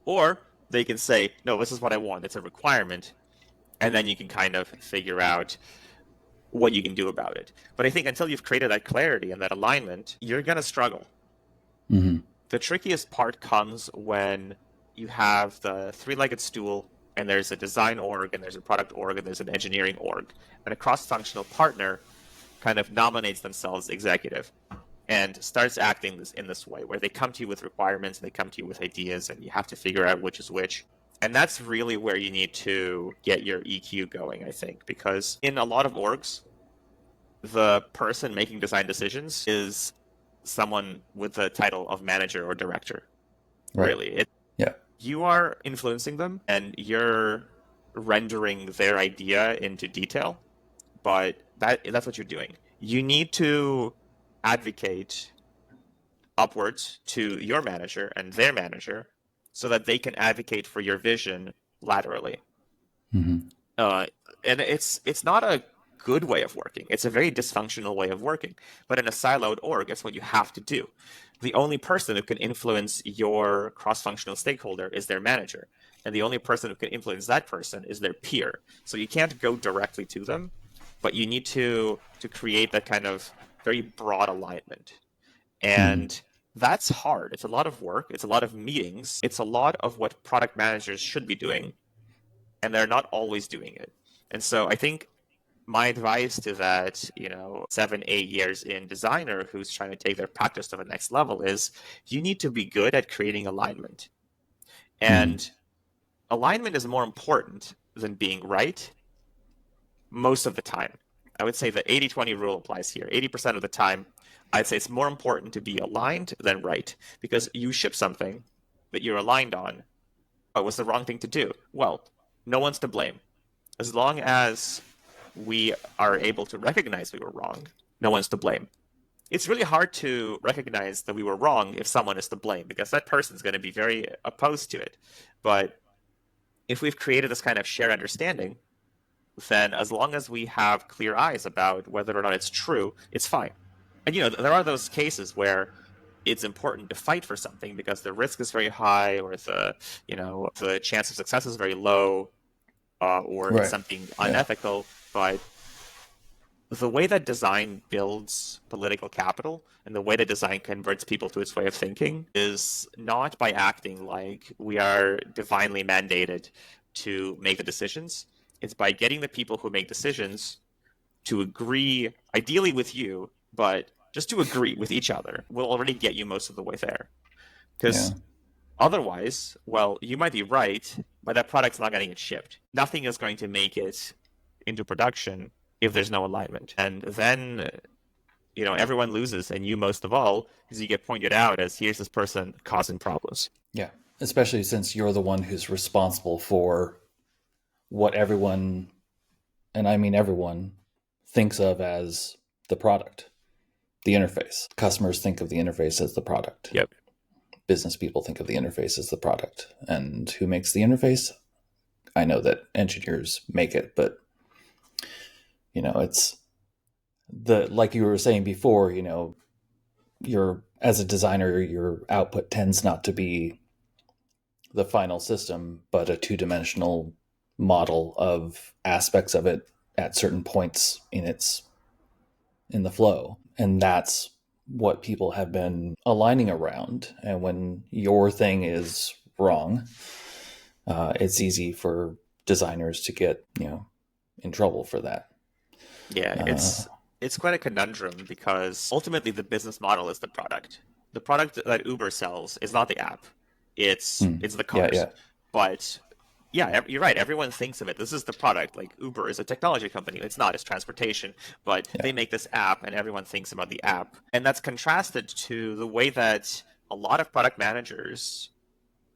Or they can say, no, this is what I want. It's a requirement. And then you can kind of figure out what you can do about it. But I think until you've created that clarity and that alignment, you're going to struggle. The trickiest part comes when you have the three-legged stool, and there's a design org, and there's a product org, and there's an engineering org. And a cross-functional partner kind of nominates themselves executive and starts acting in this way, where they come to you with requirements, and they come to you with ideas, and you have to figure out which is which. And that's really where you need to get your EQ going, I think, because in a lot of orgs, the person making design decisions is someone with the title of manager or director. Right. Really. You are influencing them, and you're rendering their idea into detail, but that's what you're doing. You need to advocate upwards to your manager and their manager so that they can advocate for your vision laterally. And it's not a good way of working. It's a very dysfunctional way of working. But in a siloed org, that's what you have to do. The only person who can influence your cross-functional stakeholder is their manager. And the only person who can influence that person is their peer. So you can't go directly to them, but you need to create that kind of very broad alignment. And that's hard. It's a lot of work. It's a lot of meetings. It's a lot of what product managers should be doing, and they're not always doing it. And so I think my advice to that, 7-8 years in designer who's trying to take their practice to the next level is you need to be good at creating alignment. And alignment is more important than being right most of the time. I would say the 80-20 rule applies here. 80% of the time, I'd say it's more important to be aligned than right, because you ship something that you're aligned on. Oh, it was the wrong thing to do. Well, no one's to blame. As long as we are able to recognize we were wrong, no one's to blame. It's really hard to recognize that we were wrong if someone is to blame, because that person's going to be very opposed to it. But if we've created this kind of shared understanding, then as long as we have clear eyes about whether or not it's true, it's fine. And, there are those cases where it's important to fight for something because the risk is very high, or the chance of success is very low, or it's something unethical. But the way that design builds political capital and the way that design converts people to its way of thinking is not by acting like we are divinely mandated to make the decisions. It's by getting the people who make decisions to agree, ideally with you, but just to agree with each other will already get you most of the way there. Because otherwise, well, you might be right, but that product's not going to get shipped. Nothing is going to make it into production if there's no alignment. And then, everyone loses, and you most of all, because you get pointed out as, here's this person causing problems. Yeah. especially since you're the one who's responsible for what everyone, and I mean everyone, thinks of as the product, the interface. Customers think of the interface as the product. Yep. Business people think of the interface as the product. And who makes the interface? I know that engineers make it, but it's like you were saying before, as a designer, your output tends not to be the final system, but a two-dimensional model of aspects of it at certain points in the flow. And that's what people have been aligning around. And when your thing is wrong, it's easy for designers to get, in trouble for that. Yeah, it's quite a conundrum because ultimately the business model is the product. The product that Uber sells is not the app. It's the Yeah, cars. yeah, But yeah, you're right. Everyone thinks of it. This is the product. Like Uber is a technology company. It's not. It's transportation. But yeah, they make this app, and everyone thinks about the app. And that's contrasted to the way that a lot of product managers,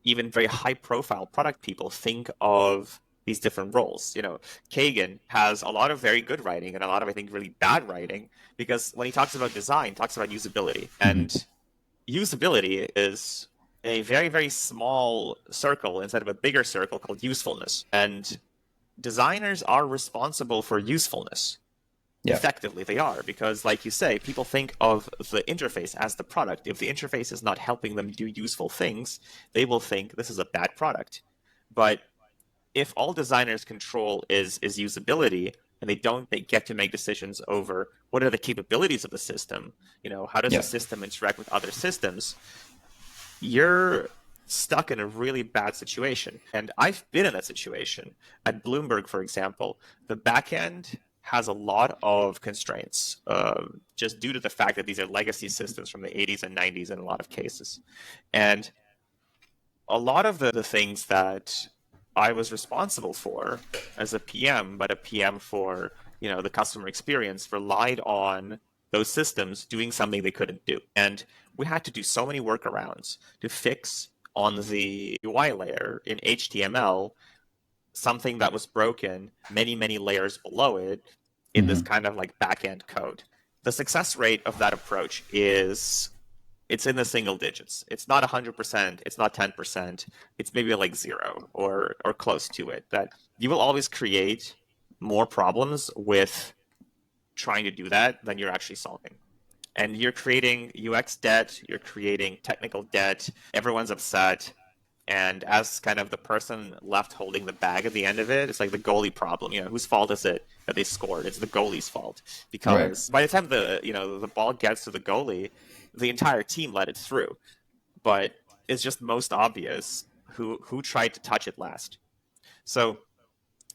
even very high-profile product people, think of these different roles. Kagan has a lot of very good writing and a lot of, I think, really bad writing because when he talks about design, he talks about usability. mhm, And usability is a very, very small circle instead of a bigger circle called usefulness. And designers are responsible for usefulness. yeah, Effectively, they are, because, like you say, people think of the interface as the product. If the interface is not helping them do useful things, they will think this is a bad product. But if all designers control is usability, and they get to make decisions over what are the capabilities of the system, how does the yeah, system interact with other systems, you're stuck in a really bad situation. And I've been in that situation. At Bloomberg, for example, the backend has a lot of constraints, just due to the fact that these are legacy systems from the 80s and 90s in a lot of cases. And a lot of the things that I was responsible for as a PM, but a PM for the customer experience, relied on those systems doing something they couldn't do. And we had to do so many workarounds to fix on the UI layer in HTML something that was broken many, many layers below it in this mhm, kind of like back-end code. The success rate of that approach is it's in the single digits. It's not 100%, it's not 10%. It's maybe like 0 or close to it. That you will always create more problems with trying to do that than you're actually solving. And you're creating UX debt, you're creating technical debt, everyone's upset. And as kind of the person left holding the bag at the end of it, it's like the goalie problem. Whose fault is it that they scored? It's the goalie's fault right, because by the time the ball gets to the goalie, the entire team let it through. But it's just most obvious who tried to touch it last. So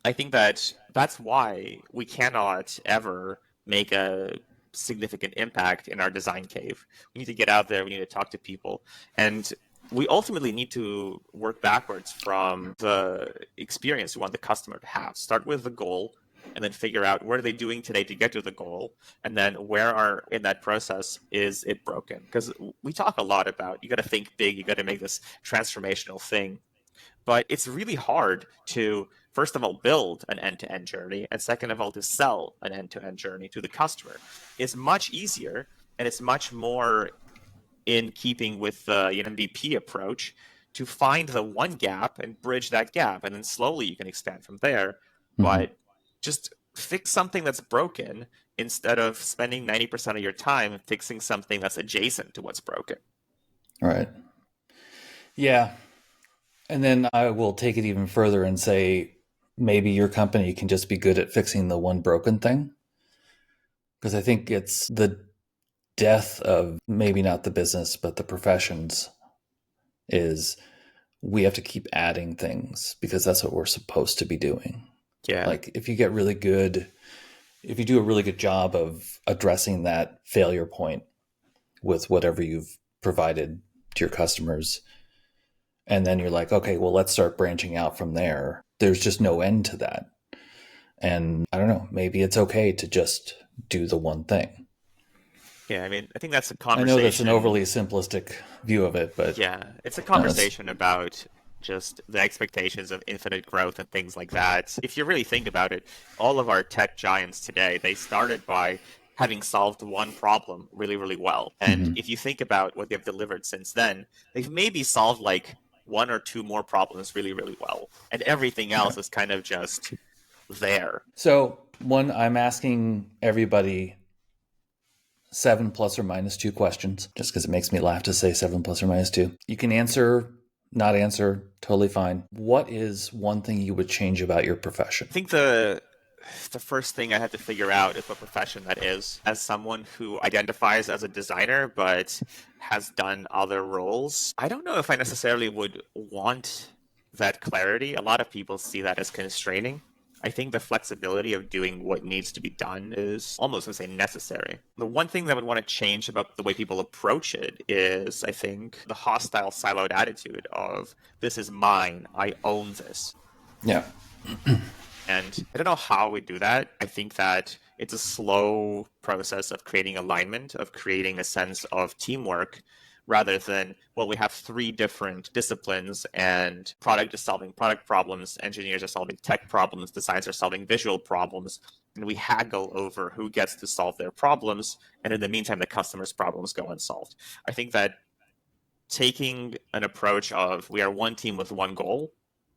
I think that that's why we cannot ever make a significant impact in our design cave. We need to get out there, we need to talk to people, and we ultimately need to work backwards from the experience we want the customer to have. Start with the goal and then figure out what are they doing today to get to the goal, and then where are in that process is it broken? Because we talk a lot about you got to think big, you got to make this transformational thing, but it's really hard to, first of all, build an end-to-end journey, and second of all, to sell an end-to-end journey to the customer. It's much easier, and it's much more in keeping with the MVP approach to find the one gap and bridge that gap, and then slowly you can expand from there. mhm, But just fix something that's broken instead of spending 90% of your time fixing something that's adjacent to what's broken. right. Yeah. And then I will take it even further and say maybe your company can just be good at fixing the one broken thing. Because I think it's the death of maybe not the business, but the professions is we have to keep adding things because that's what we're supposed to be doing. Yeah. Like if you do a really good job of addressing that failure point with whatever you've provided to your customers, and then you're like, okay, well, let's start branching out from there. There's just no end to that. And I don't know, maybe it's okay to just do the one thing. Yeah, I mean, I think that's a I know that's an conversation. overly simplistic view of it, but Yeah, it's a that's conversation about just the expectations of infinite growth and things like that. If you really think about it, all of our tech giants today, they started by having solved one problem really, really well. And mhm. if you think about what they've delivered since then, they've maybe solved like one or two more problems really, really well. And everything Yeah. else is kind of just there. So one, I'm asking everybody 7 ± 2 questions, just because it makes me laugh to say 7 ± 2. You can answer, not answer, totally fine. What is one thing you would change about your profession? I think the first thing I had to figure out is what profession that is. As someone who identifies as a designer but has done other roles, I don't know if I necessarily would want that clarity. A lot of people see that as constraining. I think the flexibility of doing what needs to be done is almost, I say, necessary. The one thing that I would want to change about the way people approach it is, I think, the hostile, siloed attitude of this is mine, I own this. Yeah. And I don't know how we do that. I think that it's a slow process of creating alignment, of creating a sense of teamwork, rather than, well, we have three different disciplines and product is solving product problems, engineers are solving tech problems, designers are solving visual problems, and we haggle over who gets to solve their problems. And in the meantime, the customer's problems go unsolved. I think that taking an approach of we are one team with one goal,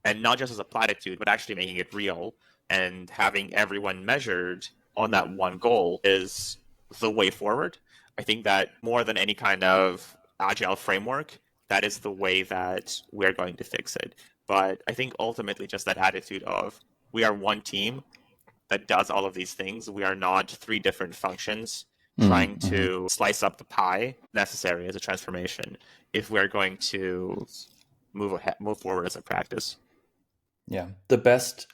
and not just as a platitude, but actually making it real and having everyone measured on that one goal is the way forward. I think that more than any kind of agile framework, that is the way that we're going to fix it. But I think ultimately just that attitude of we are one team that does all of these things. We are not three different functions trying Mm-hmm. to slice up the pie necessary as a transformation if we're going to move forward as a practice. Yeah. The best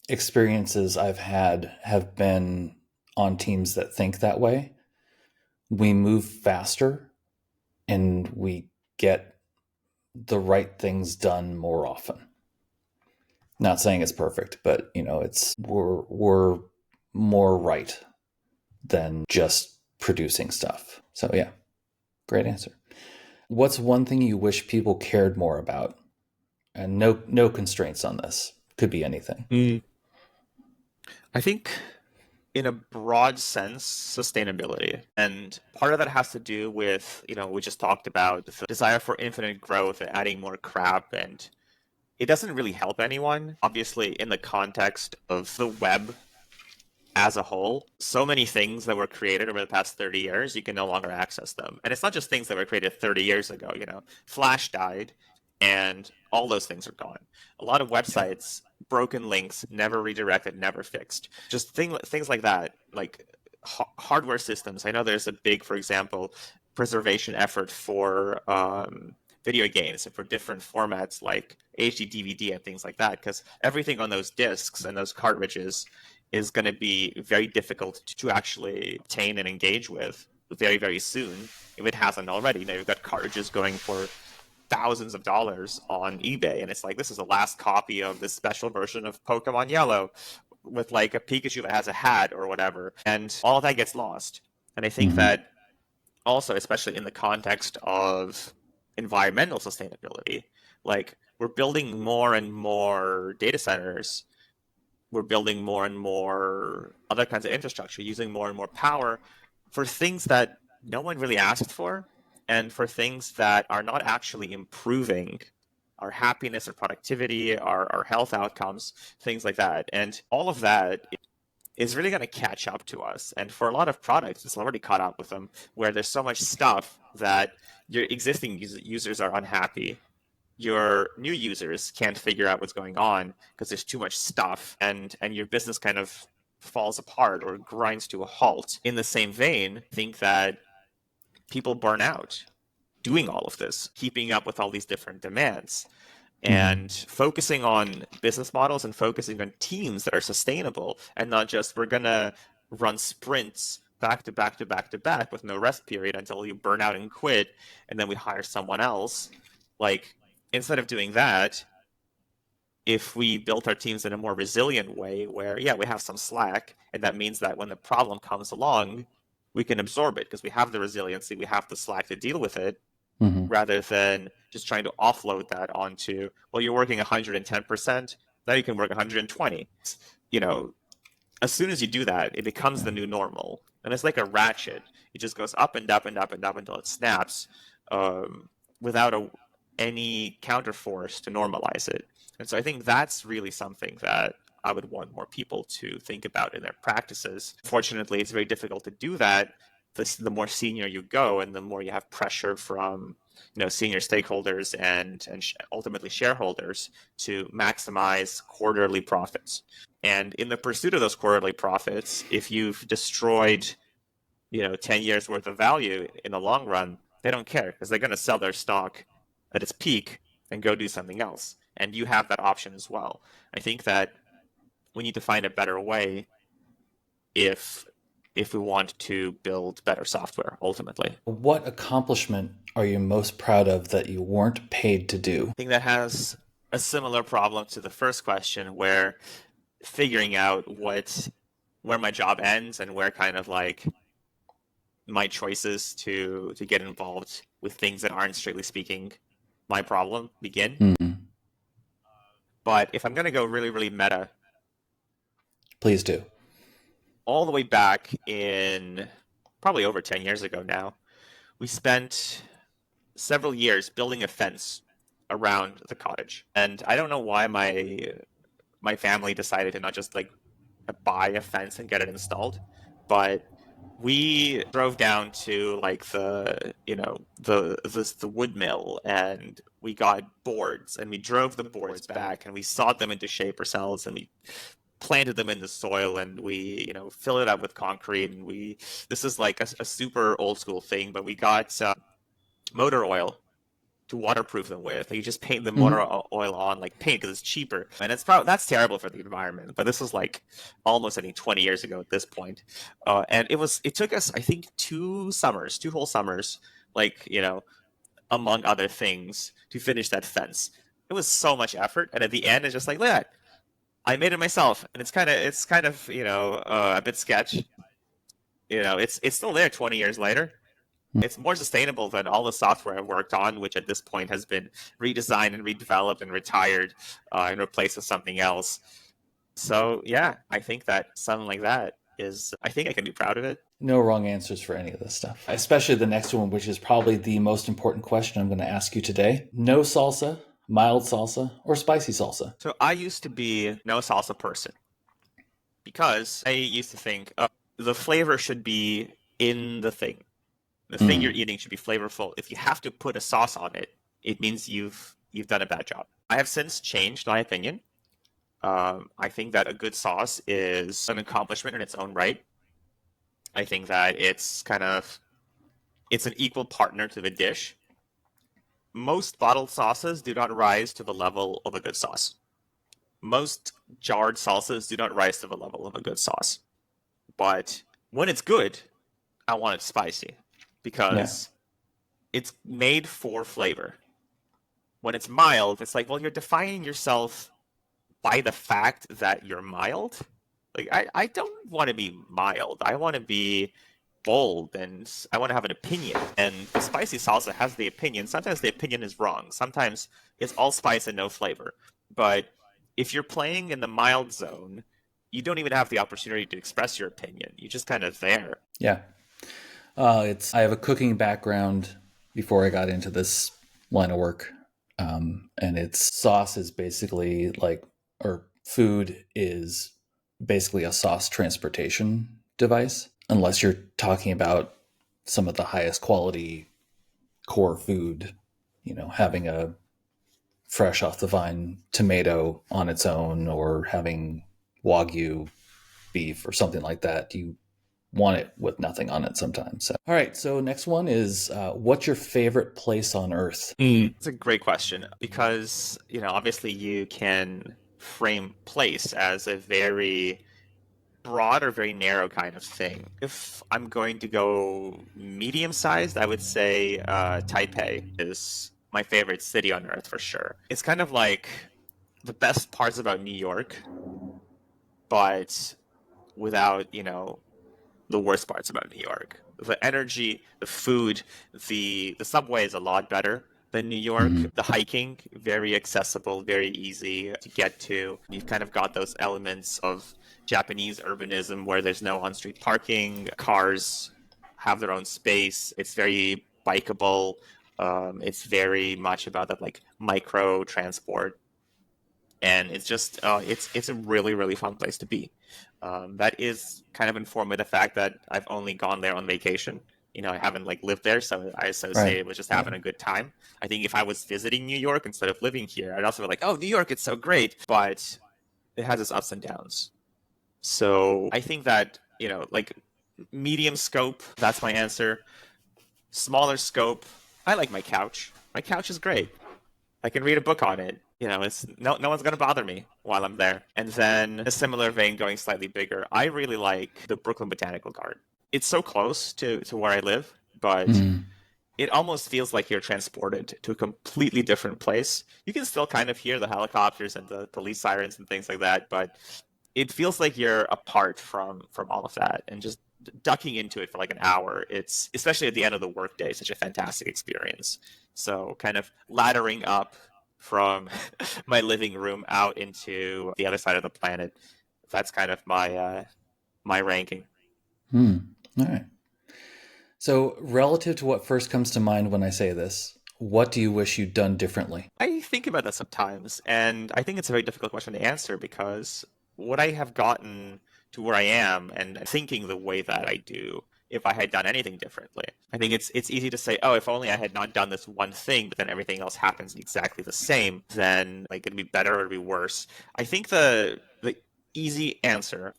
experiences I've had have been on teams that think that way. We move faster and we get the right things done more often. Not saying it's perfect, but it's we're more right than just producing stuff. So yeah, great answer. What's one thing you wish people cared more about? And no constraints on this. Could be anything. Mm. I think in a broad sense, sustainability. And part of that has to do with, we just talked about the desire for infinite growth and adding more crap. And it doesn't really help anyone. Obviously, in the context of the web as a whole, so many things that were created over the past 30 years, you can no longer access them. And it's not just things that were created 30 years ago, Flash died and all those things are gone. A lot of Yeah. websites, broken links, never redirected, never fixed. Just things like that, like hardware systems. I know there's a big, for example, preservation effort for video games and for different formats like HD DVD and things like that, because everything on those discs and those cartridges is going to be very difficult to actually obtain and engage with very, very soon if it hasn't already. You've got cartridges going for thousands of dollars on eBay, and it's like, this is the last copy of this special version of Pokemon Yellow with like a Pikachu that has a hat or whatever, and all of that gets lost. And I think Mm-hmm. that also, especially in the context of environmental sustainability, like we're building more and more data centers, we're building more and more other kinds of infrastructure, using more and more power for things that no one really asked for, and for things that are not actually improving our happiness, our productivity, our health outcomes, things like that. And all of that is really going to catch up to us. And for a lot of products, it's already caught up with them, where there's so much stuff that your existing users are unhappy, your new users can't figure out what's going on because there's too much stuff, and your business kind of falls apart or grinds to a halt. In the same vein, I think that people burn out doing all of this, keeping up with all these different demands, Mm-hmm. and focusing on business models and focusing on teams that are sustainable, and not just we're gonna run sprints back to back to back to back with no rest period until you burn out and quit, and then we hire someone else. Like, instead of doing that, if we built our teams in a more resilient way where, yeah, we have some slack, and that means that when the problem comes along, we can absorb it because we have the resiliency, we have the slack to deal with it, Mm-hmm. rather than just trying to offload that onto, well, you're working 110%, now you can work 120. You know, as soon as you do that, it becomes the new normal. And it's like a ratchet. It just goes up and up and up and up until it snaps, without any counterforce to normalize it. And so I think that's really something that I would want more people to think about in their practices. Fortunately, it's very difficult to do that. The more senior you go, and the more you have pressure from senior stakeholders and ultimately shareholders to maximize quarterly profits. And in the pursuit of those quarterly profits, if you've destroyed 10 years worth of value in the long run, they don't care because they're going to sell their stock at its peak and go do something else. And you have that option as well. I think that we need to find a better way if we want to build better software ultimately. What accomplishment are you most proud of that you weren't paid to do? I think that has a similar problem to the first question, where figuring out where my job ends and where kind of like my choices to get involved with things that aren't, strictly speaking, my problem begin. Mm-hmm. But if I'm going to go really, really meta, Please do. all the way back in probably over 10 years ago now, we spent several years building a fence around the cottage. And I don't know why my family decided to not just like buy a fence and get it installed, but we drove down to like the wood mill, and we got boards, and we drove the boards back, and we sawed them into shape ourselves, and we planted them in the soil, and we fill it up with concrete, and this is like a super old school thing, but we got motor oil to waterproof them with. You just paint the motor oil on like paint because it's cheaper, and that's terrible for the environment. But this was like almost, I think, 20 years ago at this point, and it took us, I think, 2 whole summers, like among other things, to finish that fence. It was so much effort, and at the end, it's just like, look at that, I made it myself, and it's kind of a bit sketch. It's still there 20 years later. It's more sustainable than all the software I've worked on, which at this point has been redesigned and redeveloped and retired and replaced with something else. So yeah, I think that something like that I think I can be proud of it. No wrong answers for any of this stuff, especially the next one, which is probably the most important question I'm going to ask you today. No salsa, mild salsa, or spicy salsa? So I used to be no salsa person because I used to think the flavor should be in the thing. The thing you're eating should be flavorful. If you have to put a sauce on it, it means you've done a bad job. I have since changed my opinion. I think that a good sauce is an accomplishment in its own right. I think that it's an equal partner to the dish. Most bottled sauces do not rise to the level of a good sauce. Most jarred salsas do not rise to the level of a good sauce. But when it's good, I want it spicy because it's made for flavor. When it's mild, it's like, well, you're defining yourself by the fact that you're mild. Like, I don't want to be mild. I want to be bold, and I want to have an opinion. And the spicy salsa has the opinion. Sometimes the opinion is wrong. Sometimes it's all spice and no flavor. But if you're playing in the mild zone, you don't even have the opportunity to express your opinion. You're just kind of there. Yeah. I have a cooking background before I got into this line of work. And sauce is basically or food is basically a sauce transportation device, unless you're talking about some of the highest quality core food, having a fresh off the vine tomato on its own, or having Wagyu beef or something like that. You want it with nothing on it sometimes. So. All right, so next one is what's your favorite place on Earth? It's a great question because, obviously you can frame place as a very broad or very narrow kind of thing. If I'm going to go medium-sized, I would say Taipei is my favorite city on Earth for sure. It's kind of like the best parts about New York, but without, the worst parts about New York. The energy, the food, the subway is a lot better than New York. Hmm. The hiking, very accessible, very easy to get to. You've kind of got those elements of Japanese urbanism where there's no on-street parking, cars have their own space. It's very bikeable. It's very much about that like micro transport, and it's just it's a really really fun place to be. That is kind of informed by the fact that I've only gone there on vacation. I haven't like lived there, so I associate Right. it with just Right. having a good time. I think if I was visiting New York instead of living here, I'd also be like, "Oh, New York, it's so great," but it has its ups and downs. So I think that like medium scope, that's my answer. Smaller scope, I like my couch. My couch is great. I can read a book on it. It's no one's gonna bother me while I'm there. And then a similar vein, going slightly bigger, I really like the Brooklyn Botanical Garden. It's so close to where I live, but Hmm. it almost feels like you're transported to a completely different place. You can still kind of hear the helicopters and the police sirens and things like that, but it feels like you're apart from all of that, and just ducking into it for like an hour, it's especially at the end of the workday such a fantastic experience. So kind of laddering up from my living room out into the other side of the planet, that's kind of my ranking. Hmm. All right. So, relative to what first comes to mind when I say this, what do you wish you'd done differently? I think about that sometimes, and I think it's a very difficult question to answer because would I have gotten to where I am and thinking the way that I do if I had done anything differently? I think it's easy to say, oh, if only I had not done this one thing, but then everything else happens exactly the same, then like it'd be better or it'd be worse. I think the easy answer,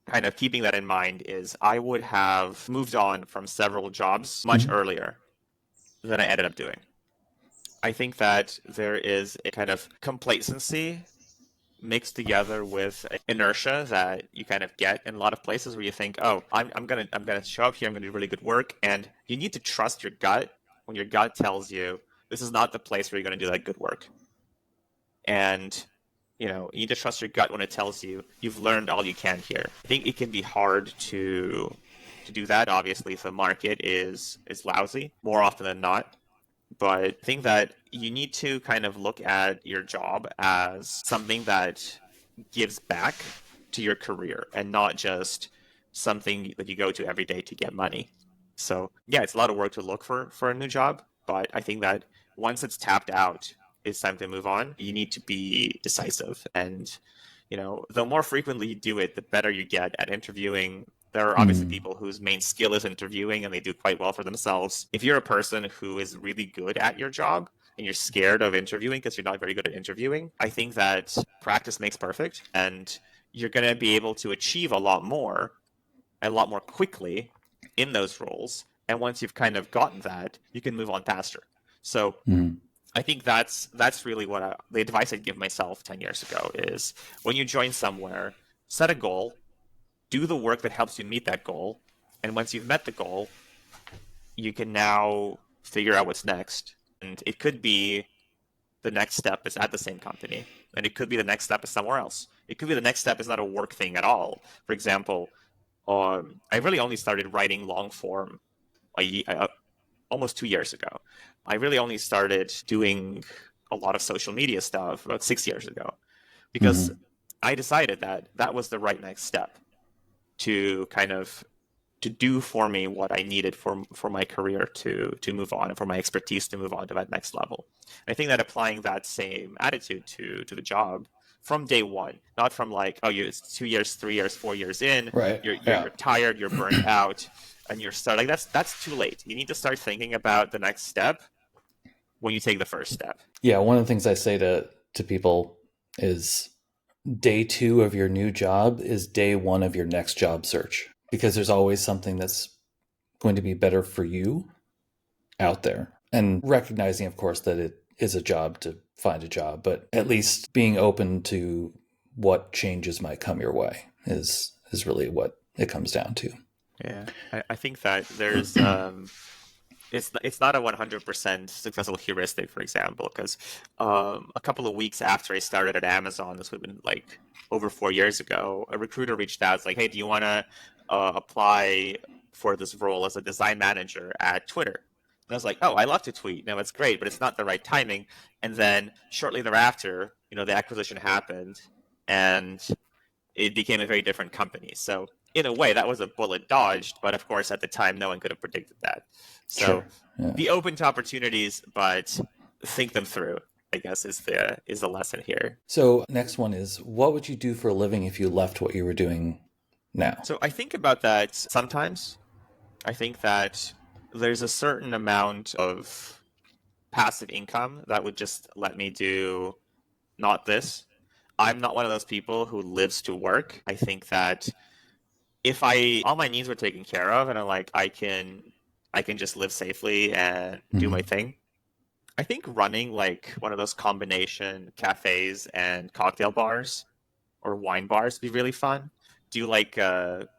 kind of keeping that in mind, is I would have moved on from several jobs much Mhm. earlier than I ended up doing. I think that there is a kind of complacency mixed together with inertia that you kind of get in a lot of places where you think, oh, I'm gonna show up here, I'm gonna do really good work, and you need to trust your gut when your gut tells you this is not the place where you're gonna do that good work. And you need to trust your gut when it tells you you've learned all you can here. I think it can be hard to do that. Obviously, if the market is lousy more often than not, but I think that you need to kind of look at your job as something that gives back to your career and not just something that you go to every day to get money. So yeah, it's a lot of work to look for a new job, but I think that once it's tapped out, it's time to move on. You need to be decisive, and the more frequently you do it, the better you get at interviewing. There are obviously Hmm. people whose main skill is interviewing and they do quite well for themselves. If you're a person who is really good at your job and you're scared of interviewing because you're not very good at interviewing, I think that practice makes perfect, and you're going to be able to achieve a lot more quickly in those roles. And once you've kind of gotten that, you can move on faster. So Hmm. I think that's really the advice I'd give myself 10 years ago is when you join somewhere, set a goal, do the work that helps you meet that goal, and once you've met the goal, you can now figure out what's next. And it could be the next step is at the same company, and it could be the next step is somewhere else. It could be the next step is not a work thing at all. For example, I really only started writing long form almost 2 years ago. I really only started doing a lot of social media stuff about 6 years ago because Hmm. I decided that that was the right next step to kind of to do for me what I needed for my career to move on and for my expertise to move on to that next level. And I think that applying that same attitude to the job from day one, not from like, oh, it's 2 years, 3 years, 4 years in, Right. you're Yeah. tired, you're burnt out, and you're start like that's too late. You need to start thinking about the next step when you take the first step. Yeah. One of the things I say to people is day two of your new job is day one of your next job search because there's always something that's going to be better for you out there. And recognizing, of course, that it is a job to find a job, but at least being open to what changes might come your way is really what it comes down to. Yeah, I think that there's it's not a 100% successful heuristic, for example, because a couple of weeks after I started at Amazon, this would have been like over 4 years ago, a recruiter reached out, it's like, hey, do you want to apply for this role as a design manager at Twitter. And I was like, oh, I love to tweet. No, it's great, but it's not the right timing. And then shortly thereafter, the acquisition happened, and it became a very different company. So in a way, that was a bullet dodged, but of course, at the time, no one could have predicted that. So Sure. Yeah. be open to opportunities, but think them through, I guess, is the lesson here. So next one is, what would you do for a living if you left what you were doing now? So I think about that sometimes. I think that there's a certain amount of passive income that would just let me do not this. I'm not one of those people who lives to work. I think that if all my needs were taken care of and I can just live safely and do my thing. I think running like one of those combination cafes and cocktail bars or wine bars would be really fun. Do like a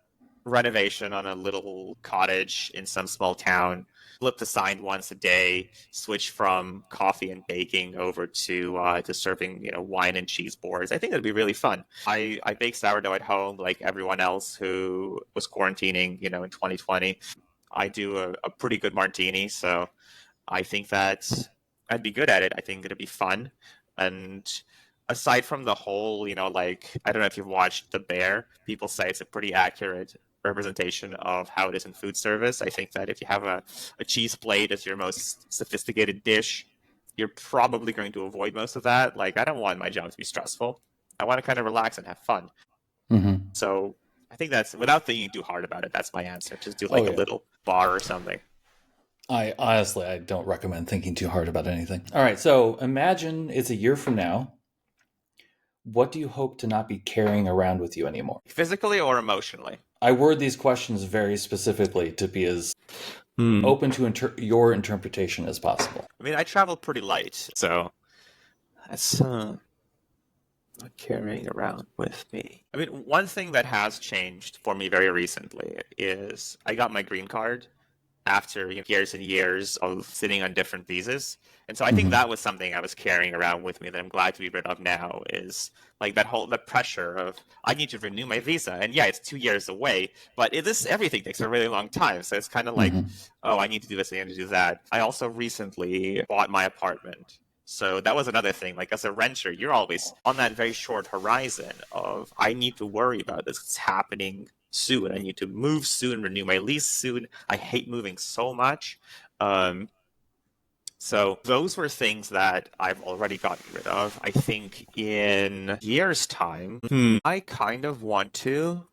renovation on a little cottage in some small town, flip the sign once a day, switch from coffee and baking over to serving wine and cheese boards. I think that'd be really fun. I bake sourdough at home like everyone else who was quarantining in 2020. I do a pretty good martini, so I think that I'd be good at it. I think it'd be fun. And aside from the whole, like, I don't know if you've watched The Bear, people say it's a pretty accurate representation of how it is in food service. I think that if you have a cheese plate as your most sophisticated dish, you're probably going to avoid most of that. Like, I don't want my job to be stressful. I want to kind of relax and have fun. Mm-hmm. So I think that's, without thinking too hard about it, that's my answer. Just do like a little bar or something. I don't recommend thinking too hard about anything. All right, so imagine it's a year from now. What do you hope to not be carrying around with you anymore? Physically or emotionally? I word these questions very specifically to be as open to your interpretation as possible. I mean, I travel pretty light, so that's not carrying around with me. I mean, one thing that has changed for me very recently is I got my green card after years and years of sitting on different visas. And so I think that was something I was carrying around with me that I'm glad to be rid of now, is like the pressure of I need to renew my visa. And yeah, it's 2 years away, but everything takes a really long time. So it's kind of like, oh, I need to do this, I need to do that. I also recently bought my apartment. So that was another thing. Like as a renter, you're always on that very short horizon of I need to worry about this. It's happening soon. I need to move soon, renew my lease soon. I hate moving so much. So those were things that I've already gotten rid of. I think in years' time, I kind of want to,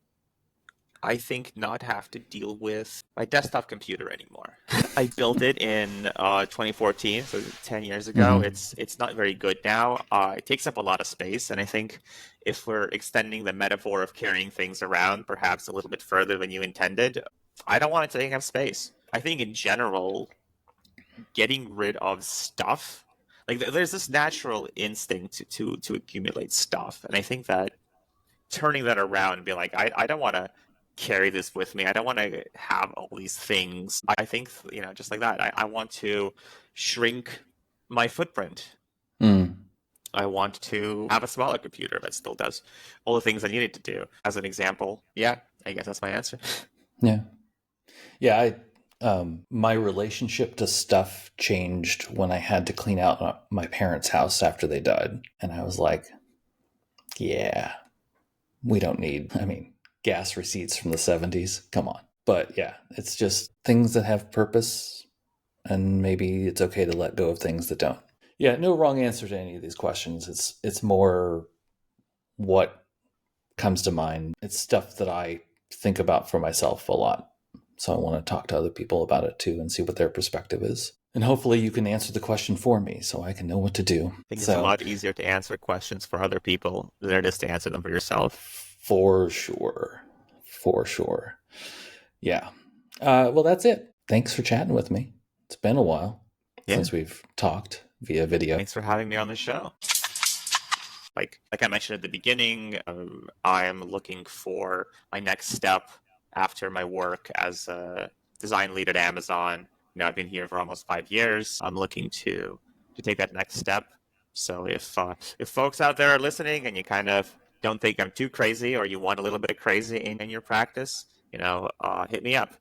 I think, not have to deal with my desktop computer anymore. I built it in 2014, so 10 years ago. It's not very good now. It takes up a lot of space, and I think if we're extending the metaphor of carrying things around perhaps a little bit further than you intended, I don't want it to take up space. I think in general, getting rid of stuff, like there's this natural instinct to accumulate stuff, and I think that turning that around and being like, I don't want to carry this with me. I don't want to have all these things. I think, just like that, I want to shrink my footprint. I want to have a smaller computer that still does all the things I need it to do. As an example, yeah, I guess that's my answer. Yeah. My relationship to stuff changed when I had to clean out my parents' house after they died. And I was like, yeah, we don't need, gas receipts from the 70s. Come on. But yeah, it's just things that have purpose, and maybe it's okay to let go of things that don't. Yeah, no wrong answer to any of these questions. It's more what comes to mind. It's stuff that I think about for myself a lot. So I want to talk to other people about it too and see what their perspective is. And hopefully you can answer the question for me so I can know what to do. I think it's a lot easier to answer questions for other people than it is to answer them for yourself. For sure. Yeah. Well, that's it. Thanks for chatting with me. It's been a while since we've talked via video. Thanks for having me on the show. Like I mentioned at the beginning, I am looking for my next step after my work as a design lead at Amazon. I've been here for almost 5 years. I'm looking to take that next step. So if folks out there are listening and you kind of don't think I'm too crazy, or you want a little bit of crazy in your practice, hit me up.